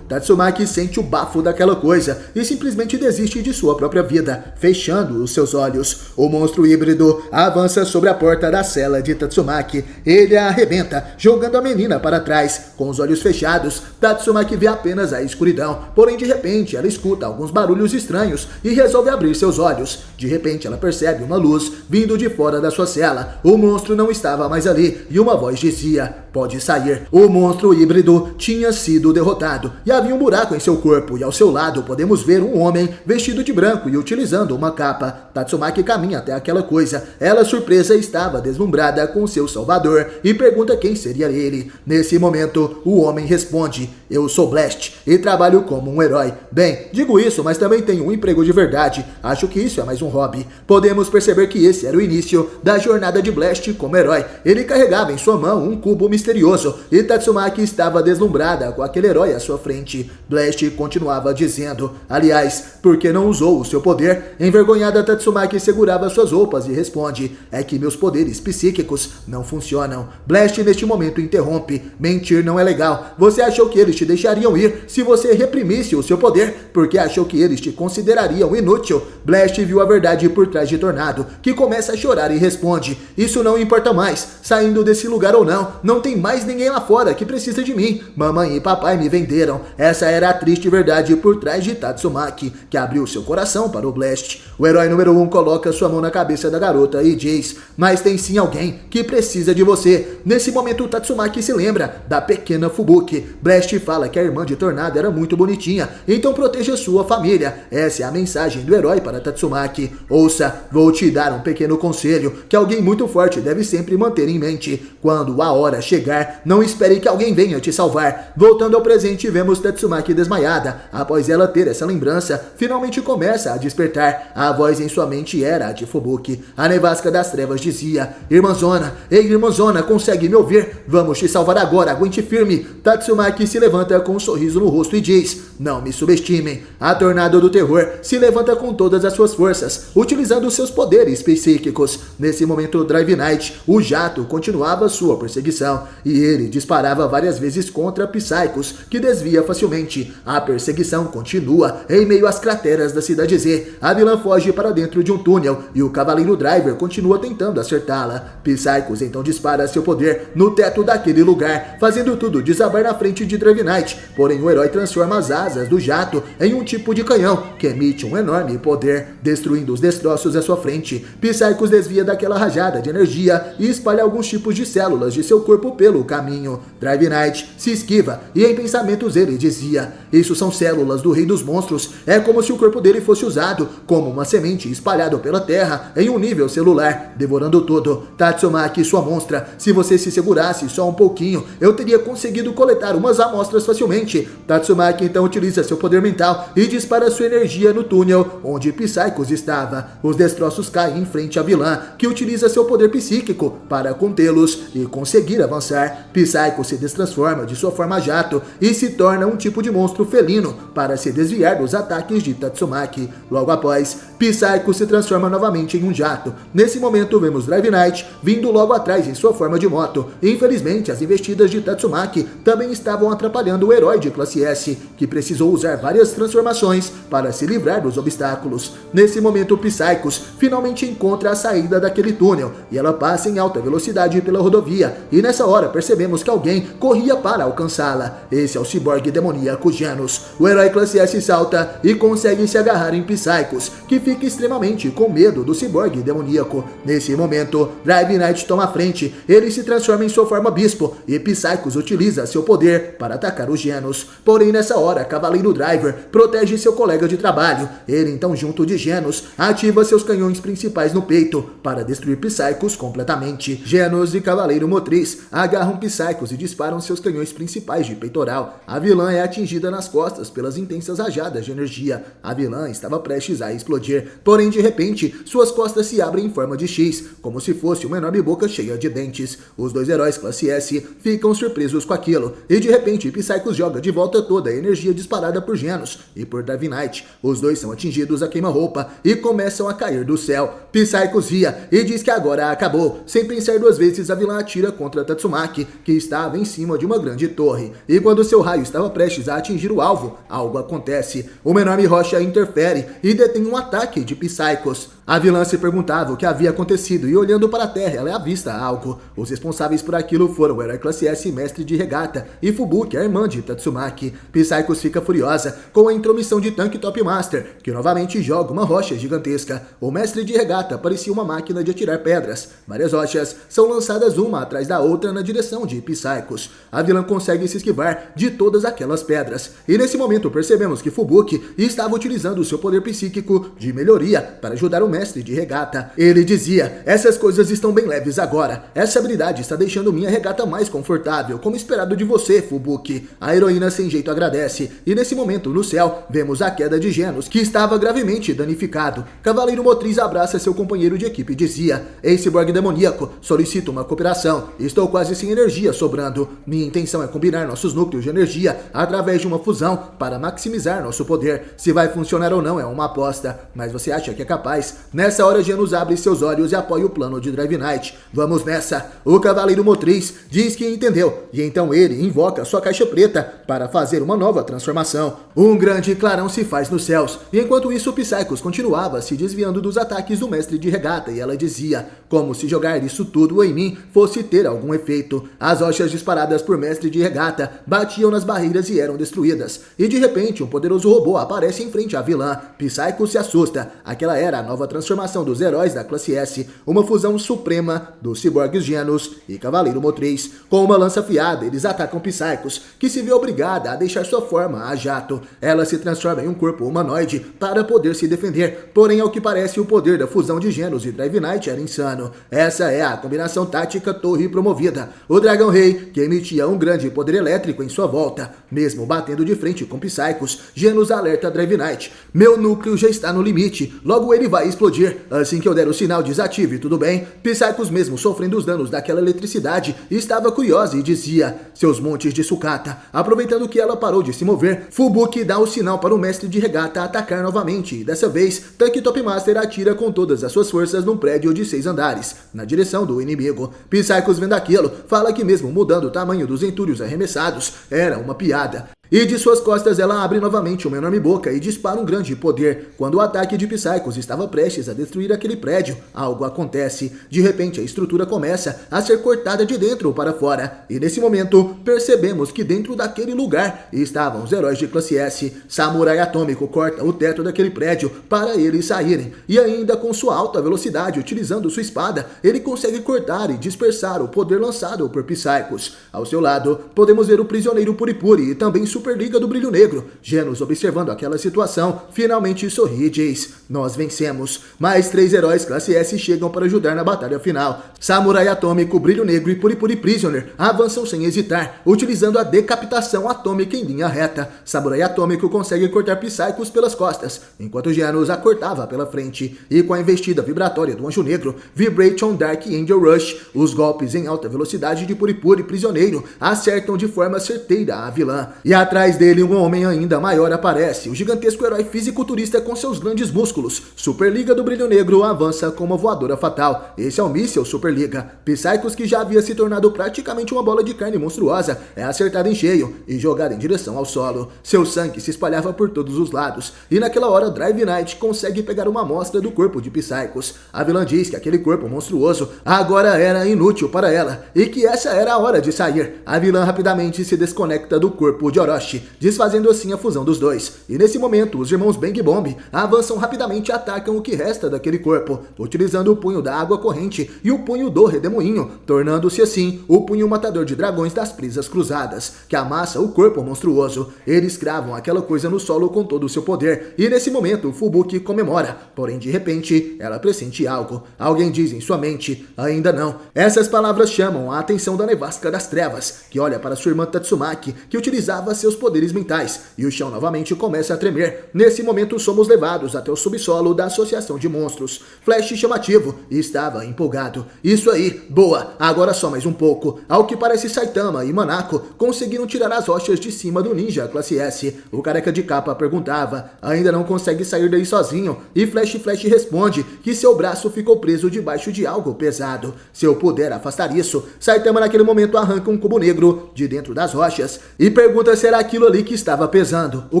Tatsumaki sente o bafo daquela coisa e simplesmente desiste de sua própria vida, fechando os seus olhos. O monstro híbrido avança sobre a porta da cela de Tatsumaki. Ele a arrebenta, jogando a menina para trás. Com os olhos fechados, Tatsumaki vê apenas a escuridão, porém de repente ela escuta alguns barulhos estranhos e resolve abrir seus olhos. De repente ela percebe uma luz vindo de fora da sua cela. O monstro não estava mais ali e uma voz dizia: pode sair. O monstro híbrido tinha sido derrotado e havia um buraco em seu corpo, e ao seu lado podemos ver um homem vestido de branco e utilizando uma capa. Tatsumaki caminha até aquela coisa. Ela, surpresa, estava deslumbrada com seu salvador e pergunta quem seria ele. Nesse momento, o homem responde: eu sou Blast e trabalho como um herói. Bem, digo isso, mas também tenho um emprego de verdade. Acho que isso é mais um hobby. Podemos perceber que esse era o início da jornada de Blast como herói. Ele carregava em sua mão um cubo misterioso e Tatsumaki estava deslumbrada com aquele herói à sua frente. Blast continuava dizendo: aliás, por que não usou o seu poder? Envergonhada, Tatsumaki segurava suas roupas e responde: é que meus poderes psíquicos não funcionam. Blast neste momento interrompe: mentir não é legal. Você achou que eles te deixariam ir se você reprimisse o seu poder, porque achou que eles te considerariam inútil. Blast viu a verdade por trás de Tornado, que começa a chorar e responde: isso não importa mais, saindo desse lugar ou não, não tem mais ninguém lá fora que precisa de mim. Mamãe e papai me venderam. Essa era a triste verdade por trás de Tatsumaki, que abriu seu coração para o Blast. O herói número 1 coloca sua mão na cabeça da garota e diz: mas tem sim alguém que precisa de você. Nesse momento, Tatsumaki se lembra da pequena Fubuki. Blast fala que a irmã de Tornado era muito bonitinha, então proteja sua família. Essa é a mensagem do herói para Tatsumaki. Ouça, vou te dar um pequeno conselho que alguém muito forte deve sempre manter em mente. Quando a hora chegar, não espere que alguém venha te salvar. Voltando ao presente, vemos Tatsumaki desmaiada. Após ela ter essa lembrança, finalmente começa a despertar. A voz em sua mente era a de Fubuki. A nevasca das trevas dizia: Irmãzona, ei irmãzona, consegue me ouvir? Vamos te salvar agora, aguente firme. Tatsumaki se levanta com um sorriso no rosto e diz: não me subestimem. A tornado do terror se levanta com todas as suas forças, utilizando seus poderes psíquicos. Nesse momento, Drive Knight, o jato, continuava sua perseguição, e ele disparava várias vezes contra Psychos, que desvia facilmente. A perseguição continua em meio às crateras da cidade Z. A vilã foge para dentro de um túnel, e o Cavaleiro Driver continua tentando acertá-la. Psychos então dispara seu poder no teto daquele lugar, fazendo tudo desabar na frente de Drive Knight. Porém, o herói transforma as asas do jato em um tipo de canhão, que emite um enorme poder, destruindo os destroços à sua frente. Psychos desvia daquela rajada de energia e espalha alguns tipos de células de seu corpo pelo caminho. Drive Knight se esquiva e em pensamentos ele dizia: isso são células do Rei dos Monstros. É como se o corpo dele fosse usado como uma semente espalhada pela terra em um nível celular, devorando tudo. Tatsumaki, sua monstra, se você se segurasse só um pouquinho, eu teria conseguido coletar umas amostras facilmente. Tatsumaki então utiliza seu poder mental e dispara sua energia no túnel onde Psychos estava. Os destroços caem em frente à vilã, que utiliza seu poder psíquico para contê-los e conseguir avançar. Psychos se destransforma de sua forma jato e se torna um tipo de monstro felino para se desviar dos ataques de Tatsumaki. Logo após, Psychos se transforma novamente em um jato. Nesse momento vemos Drive Knight vindo logo atrás em sua forma de moto. Infelizmente, as investidas de Tatsumaki também estavam atrapalhando o herói de classe S, que precisou usar várias transformações para se livrar dos obstáculos. Nesse momento, Psychos finalmente encontra a saída daquele túnel e ela passa em alta velocidade pela rodovia, e nessa hora percebemos que alguém corria para alcançá-la. Esse é o ciborgue demoníaco Genos. O herói classe S salta e consegue se agarrar em Psychos, que fica extremamente com medo do ciborgue demoníaco. Nesse momento, Drive Knight toma a frente, ele se transforma em sua forma bispo e Psychos utiliza seu poder para atacar os Genos. Porém, nessa hora, Cavaleiro Driver protege seu colega de trabalho. Ele então, junto de Genos, ativa seus canhões principais no peito para destruir Psychos completamente. Genos e Cavaleiro Motriz agarram Psychos e disparam seus canhões principais de peitoral. A vilã é atingida nas costas pelas intensas rajadas de energia. A vilã estava prestes a explodir, porém de repente suas costas se abrem em forma de X, como se fosse uma enorme boca cheia de dentes. Os dois heróis classe S ficam surpresos com aquilo, e de repente Psychos joga de volta toda a energia disparada por Genos e por Drive Knight. Os dois são atingidos a queima-roupa e começam a cair do céu. Psychos ria e diz que agora acabou. Sem pensar duas vezes, a vilã atira contra Tatsumaki, que estava em cima de uma grande torre. E quando seu raio estava prestes a atingir o alvo, algo acontece. Uma enorme rocha interfere e detém um ataque de Psychos. A vilã se perguntava o que havia acontecido e, olhando para a terra, ela avista algo. Os responsáveis por aquilo foram o herói classe S e mestre de regata, e Fubuki, a irmã de Tatsumaki. Psychos fica furiosa com a intromissão de Tank Top Master, que novamente joga uma rocha gigantesca. O mestre de regata parecia uma máquina de atirar pedras. Várias rochas são lançadas uma atrás da outra na direção de Psychos. A vilã consegue se esquivar de todas aquelas pedras. E nesse momento percebemos que Fubuki estava utilizando seu poder psíquico de melhoria para ajudar o mestre de regata. Ele dizia: essas coisas estão bem leves agora. Essa habilidade está deixando minha regata mais confortável, como esperado de você, Fubuki. A heroína sem jeito agradece. E nesse momento, no céu, vemos a queda de Genos, que estava gravemente danificado. Cavaleiro Motriz abraça seu companheiro de equipe e dizia: ei, ciborgue demoníaco, solicito uma cooperação. Estou quase sem energia sobrando. Minha intenção é combinar nossos núcleos de energia através de uma fusão para maximizar nosso poder. Se vai funcionar ou não é uma aposta, mas você acha que é capaz? Nessa hora, Genos abre seus olhos e apoia o plano de Drive Knight. Vamos nessa! O Cavaleiro Motriz diz que entendeu, e então ele invoca sua caixa preta para fazer uma nova transformação. Um grande clarão se faz nos céus, e enquanto isso Psychos continuava se desviando dos ataques do mestre de regata, e ela dizia: como se jogar isso tudo em mim fosse ter algum efeito. As rochas disparadas por mestre de regata batiam nas barreiras e eram destruídas, e de repente um poderoso robô aparece em frente à vilã. Psychos se assusta. Aquela era a nova transformação dos heróis da classe S, uma fusão suprema dos ciborgues Genos e Cavaleiro Motriz. Com uma lança afiada, eles atacam Psychos, que se vê obrigada a deixar sua forma a jato. Ela se transforma em um corpo humanoide para poder se defender, porém, ao que parece, o poder da fusão de Genos e Drive Knight era insano. Essa é a combinação tática torre promovida. O Dragão Rei, que emitia um grande poder elétrico em sua volta. Mesmo batendo de frente com Psychos, Genos alerta Drive Knight: meu núcleo já está no limite, logo ele vai explodir. Assim que eu der o sinal desative, tudo bem? Psychos, mesmo sofrendo os danos daquela eletricidade, estava curiosa e dizia: seus montes de sucata. Aproveitando que ela parou de se mover, Fubuki dá o sinal para o mestre de regata atacar novamente. E dessa vez, Tank Top Master atira com todas as suas forças num prédio de 6 andares, na direção do inimigo. Psychos, vendo aquilo, fala que mesmo mudando o tamanho dos entulhos arremessados, era uma piada. E de suas costas ela abre novamente uma enorme boca e dispara um grande poder. Quando o ataque de Psychos estava prestes a destruir aquele prédio, algo acontece. De repente a estrutura começa a ser cortada de dentro para fora. E nesse momento percebemos que dentro daquele lugar estavam os heróis de classe S. Samurai Atômico corta o teto daquele prédio para eles saírem. E ainda com sua alta velocidade, utilizando sua espada, ele consegue cortar e dispersar o poder lançado por Psychos. Ao seu lado, podemos ver o prisioneiro Puripuri e também Superliga do Brilho Negro. Genos, observando aquela situação, finalmente sorri e diz: nós vencemos. Mais 3 heróis classe S chegam para ajudar na batalha final. Samurai Atômico, Brilho Negro e Puripuri Prisoner avançam sem hesitar, utilizando a decapitação atômica em linha reta. Samurai Atômico consegue cortar Psychos pelas costas, enquanto Genos a cortava pela frente. E com a investida vibratória do Anjo Negro, Vibration Dark Angel Rush, os golpes em alta velocidade de Puripuri Prisioneiro acertam de forma certeira a vilã. E atrás dele, um homem ainda maior aparece, o gigantesco herói fisiculturista com seus grandes músculos. Superliga do Brilho Negro avança com uma voadora fatal. Esse é o míssil Superliga. Psychos, que já havia se tornado praticamente uma bola de carne monstruosa, é acertado em cheio e jogado em direção ao solo. Seu sangue se espalhava por todos os lados, e naquela hora Drive Knight consegue pegar uma amostra do corpo de Psychos. A vilã diz que aquele corpo monstruoso agora era inútil para ela, e que essa era a hora de sair. A vilã rapidamente se desconecta do corpo de Orochi, desfazendo assim a fusão dos dois. E nesse momento, os irmãos Bang Bomb avançam rapidamente e atacam o que resta daquele corpo, utilizando o punho da água corrente e o punho do redemoinho, tornando-se assim o punho matador de dragões das presas cruzadas, que amassa o corpo monstruoso. Eles cravam aquela coisa no solo com todo o seu poder, e nesse momento Fubuki comemora, porém de repente ela pressente algo. Alguém diz em sua mente: ainda não. Essas palavras chamam a atenção da Nevasca das Trevas, que olha para sua irmã Tatsumaki, que utilizava seus poderes mentais, e o chão novamente começa a tremer. Nesse momento somos levados até o subsolo da Associação de Monstros. Flash, chamativo, estava empolgado. Isso aí, boa, agora só mais um pouco. Ao que parece, Saitama e Manako conseguiram tirar as rochas de cima do ninja classe S. O careca de capa perguntava: ainda não consegue sair daí sozinho? E Flash responde que seu braço ficou preso debaixo de algo pesado. Se eu puder afastar isso, Saitama naquele momento arranca um cubo negro de dentro das rochas e pergunta se era aquilo ali que estava pesando. O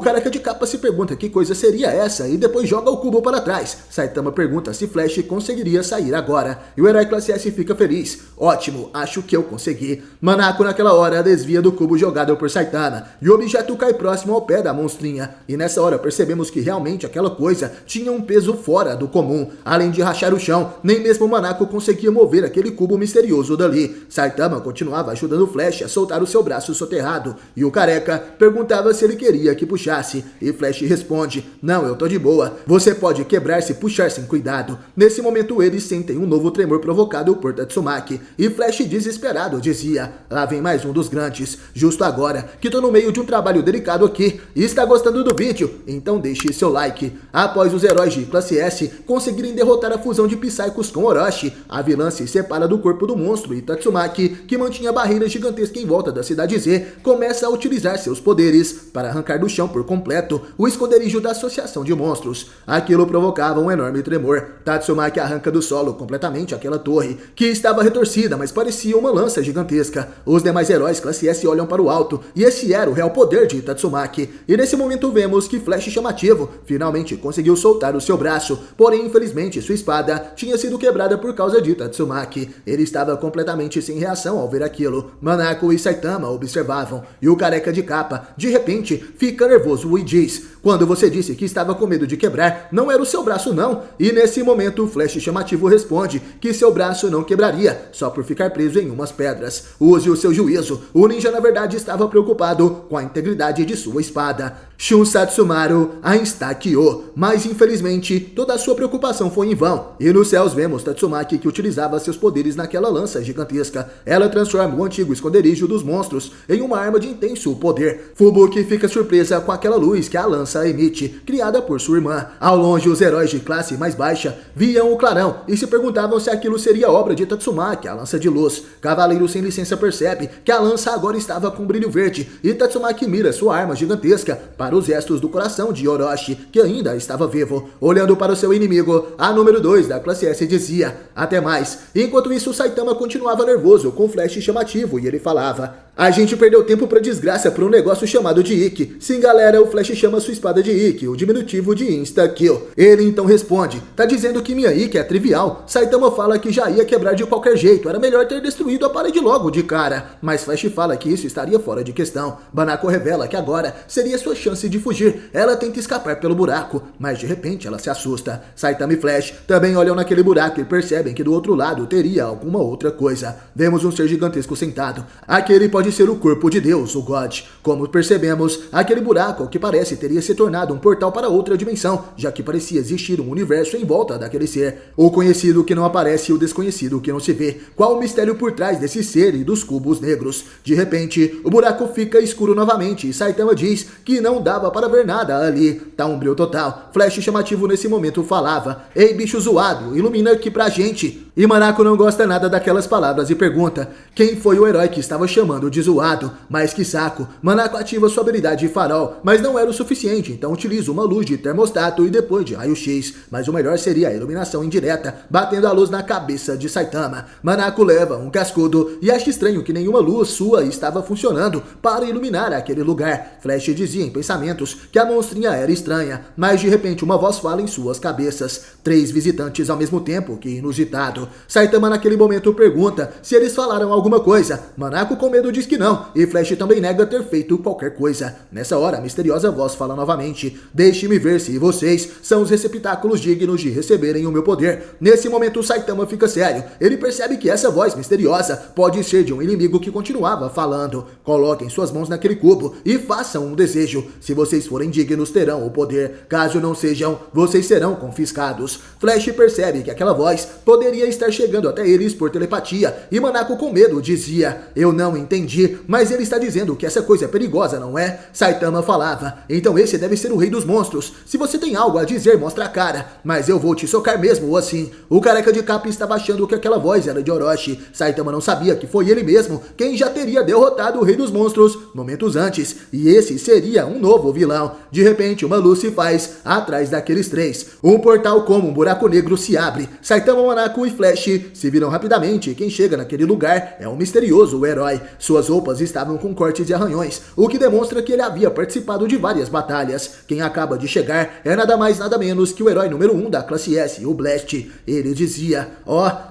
careca de capa se pergunta que coisa seria essa e depois joga o cubo para trás. Saitama pergunta se Flash conseguiria sair agora, e o herói classe S fica feliz. Ótimo, acho que eu consegui. Manako naquela hora desvia do cubo jogado por Saitama, e o objeto cai próximo ao pé da monstrinha. E nessa hora percebemos que realmente aquela coisa tinha um peso fora do comum. Além de rachar o chão, nem mesmo Manako conseguia mover aquele cubo misterioso dali. Saitama continuava ajudando Flash a soltar o seu braço soterrado, e o careca perguntava se ele queria que puxasse, e Flash responde: não, eu tô de boa, você pode quebrar se puxar sem cuidado. Nesse momento eles sentem um novo tremor provocado por Tatsumaki, e Flash, desesperado, dizia: lá vem mais um dos grandes, justo agora que tô no meio de um trabalho delicado aqui. E está gostando do vídeo? Então deixe seu like. Após os heróis de classe S conseguirem derrotar a fusão de Psychos com Orochi, a vilã se separa do corpo do monstro, e Tatsumaki, que mantinha a barreira gigantesca em volta da cidade Z, começa a utilizar seus poderes para arrancar do chão por completo o esconderijo da Associação de Monstros. Aquilo provocava um enorme tremor. Tatsumaki arranca do solo completamente aquela torre, que estava retorcida, mas parecia uma lança gigantesca. Os demais heróis classe S olham para o alto, e esse era o real poder de Tatsumaki. E nesse momento vemos que Flash, chamativo, finalmente conseguiu soltar o seu braço, porém infelizmente sua espada tinha sido quebrada por causa de Tatsumaki. Ele estava completamente sem reação ao ver aquilo. Manako e Saitama observavam, e o careca de capa, de repente, fica nervoso e diz: quando você disse que estava com medo de quebrar, não era o seu braço não. E nesse momento Flash, chamativo, responde que seu braço não quebraria, só por ficar preso em umas pedras. Use o seu juízo. O ninja na verdade estava preocupado com a integridade de sua espada. Shun Satsumaru a estaqueou, mas infelizmente toda a sua preocupação foi em vão. E nos céus vemos Tatsumaki, que utilizava seus poderes naquela lança gigantesca. Ela transforma o antigo esconderijo dos monstros em uma arma de intenso poder. poder. Fubuki fica surpresa com aquela luz que a lança emite, criada por sua irmã. Ao longe, os heróis de classe mais baixa viam o clarão e se perguntavam se aquilo seria obra de Tatsumaki, a lança de luz. Cavaleiro sem licença percebe que a lança agora estava com brilho verde e Tatsumaki mira sua arma gigantesca para os restos do coração de Orochi, que ainda estava vivo. Olhando para o seu inimigo, a número 2 da classe S dizia: até mais. Enquanto isso, Saitama continuava nervoso com o flash chamativo e ele falava: a gente perdeu tempo pra desgraça por um negócio chamado de Ikki. Sim, galera, o Flash chama sua espada de Ikki, o diminutivo de Insta-Kill. Ele então responde: tá dizendo que minha Ikki é trivial? Saitama fala que já ia quebrar de qualquer jeito, era melhor ter destruído a parede logo de cara. Mas Flash fala que isso estaria fora de questão. Banako revela que agora seria sua chance de fugir. Ela tenta escapar pelo buraco, mas de repente ela se assusta. Saitama e Flash também olham naquele buraco e percebem que do outro lado teria alguma outra coisa. Vemos um ser gigantesco sentado. Aquele pode ser o corpo de Deus, o God. Como percebemos, aquele buraco, ao que parece, teria se tornado um portal para outra dimensão, já que parecia existir um universo em volta daquele ser. O conhecido que não aparece e o desconhecido que não se vê. Qual o mistério por trás desse ser e dos cubos negros? De repente, o buraco fica escuro novamente e Saitama diz que não dava para ver nada ali. Tá um brilho total. Flash chamativo nesse momento falava: ei, bicho zoado, ilumina aqui pra gente. E Manako não gosta nada daquelas palavras e pergunta quem foi o herói que estava chamando de zoado. Mas que saco. Manako ativa sua habilidade de farol, mas não era o suficiente, então utiliza uma luz de termostato e depois de raio-x. Mas o melhor seria a iluminação indireta, batendo a luz na cabeça de Saitama. Manako leva um cascudo e acha estranho que nenhuma luz sua estava funcionando para iluminar aquele lugar. Flash dizia em pensamentos que a monstrinha era estranha, mas de repente uma voz fala em suas cabeças. 3 visitantes ao mesmo tempo, que inusitado. Saitama naquele momento pergunta se eles falaram alguma coisa. Manako com medo diz que não, e Flash também nega ter feito qualquer coisa. Nessa hora, a misteriosa voz fala novamente: deixe-me ver se vocês são os receptáculos dignos de receberem o meu poder. Nesse momento, Saitama fica sério. Ele percebe que essa voz misteriosa pode ser de um inimigo que continuava falando. Coloquem suas mãos naquele cubo e façam um desejo. Se vocês forem dignos, terão o poder. Caso não sejam, vocês serão confiscados. Flash percebe que aquela voz poderia estar chegando até eles por telepatia, e Manako com medo dizia: eu não entendi, mas ele está dizendo que essa coisa é perigosa, não é? Saitama falava: então esse deve ser o rei dos monstros. Se você tem algo a dizer, mostra a cara, mas eu vou te socar mesmo assim. O careca de capa estava achando que aquela voz era de Orochi. Saitama não sabia que foi ele mesmo quem já teria derrotado o rei dos monstros momentos antes, e esse seria um novo vilão. De repente, uma luz se faz atrás daqueles 3. Um portal como um buraco negro se abre. Saitama, Manako e Flash se viram rapidamente e quem chega naquele lugar é um misterioso herói. Suas roupas estavam com cortes e arranhões, o que demonstra que ele havia participado de várias batalhas. Quem acaba de chegar é nada mais nada menos que o herói número 1 da classe S, o Blast. Ele dizia: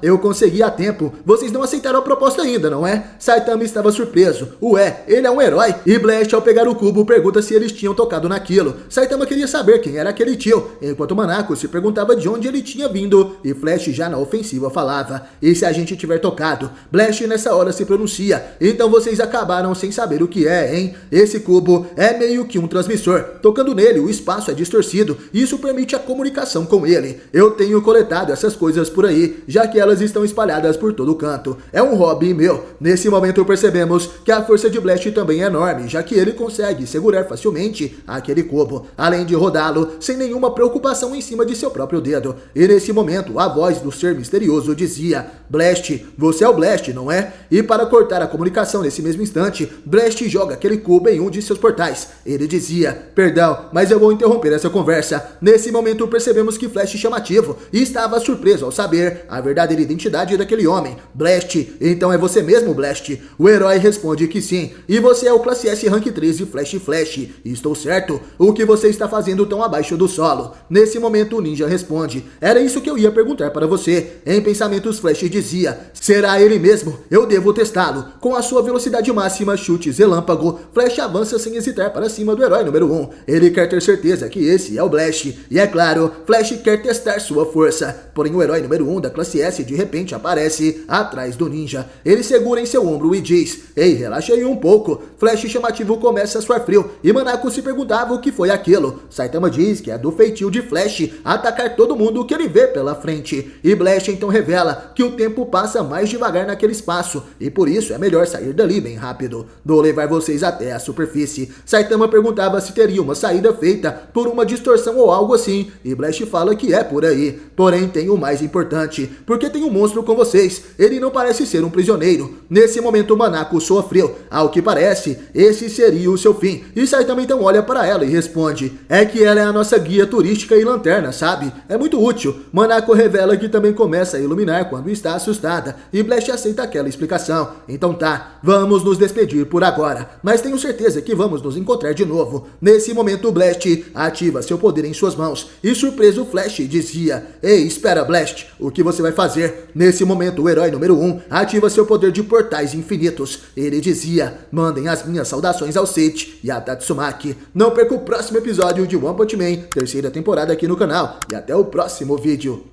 eu consegui a tempo, vocês não aceitaram a proposta ainda, não é? Saitama estava surpreso. Ué, ele é um herói? E Blast, ao pegar o cubo, pergunta se eles tinham tocado naquilo. Saitama queria saber quem era aquele tio, enquanto Manako se perguntava de onde ele tinha vindo, e Flash já na ofensiva falava: e se a gente tiver tocado? Blast nessa hora se pronuncia: então vocês acabaram sem saber o que é, hein? Esse cubo é meio que um transmissor. Tocando nele, o espaço é distorcido e isso permite a comunicação com ele. Eu tenho coletado essas coisas por aí, já que elas estão espalhadas por todo canto. É um hobby meu. Nesse momento percebemos que a força de Blast também é enorme, já que ele consegue segurar facilmente aquele cubo, além de rodá-lo sem nenhuma preocupação em cima de seu próprio dedo. E nesse momento, a voz do ser misterioso dizia: Blast, você é o Blast, não é? E para cortar a comunicação nesse mesmo instante, Blast joga aquele cubo em um de seus portais. Ele dizia: perdão, mas eu vou interromper essa conversa. Nesse momento percebemos que Flash chamativo estava surpreso ao saber a verdadeira identidade daquele homem. Blast, então é você mesmo, Blast? O herói responde que sim. E você é o classe S rank 3 de Flash. Estou certo? O que você está fazendo tão abaixo do solo? Nesse momento o ninja responde: era isso que eu ia perguntar para você. Em pensamentos, Flash dizia: será ele mesmo? Eu devo testá-lo. Com a sua velocidade máxima, chutes relâmpago, Flash avança sem hesitar para cima do herói número 1. Ele quer ter certeza que esse é o Blast. E é claro, Flash quer testar sua força. Porém o herói número 1 da classe S de repente aparece atrás do ninja. Ele segura em seu ombro e diz: ei, relaxa aí um pouco. Flash chamativo começa a suar frio e Manako se perguntava o que foi aquilo. Saitama diz que é do feitio de Flash atacar todo mundo que ele vê pela frente. E Blast então revela que o tempo passa mais devagar naquele espaço e por isso é melhor sair dali bem rápido. Vou levar vocês a até a superfície. Saitama perguntava se teria uma saída feita por uma distorção ou algo assim, e Blast fala que é por aí. Porém, tem o mais importante, porque tem um monstro com vocês, ele não parece ser um prisioneiro. Nesse momento, Manako sofreu. Ao que parece, esse seria o seu fim. E Saitama então olha para ela e responde: é que ela é a nossa guia turística e lanterna, sabe? É muito útil. Manako revela que também começa a iluminar quando está assustada, e Blast aceita aquela explicação. Então tá, vamos nos despedir por agora, mas tenho certeza que vamos nos encontrar de novo. Nesse momento, Blast ativa seu poder em suas mãos, e surpreso Flash dizia: ei, espera Blast, o que você vai fazer? Nesse momento, o herói número 1 ativa seu poder de portais infinitos. Ele dizia: mandem as minhas saudações ao Seiichi e a Tatsumaki. Não perca o próximo episódio de One Punch Man, terceira temporada aqui no canal, e até o próximo vídeo.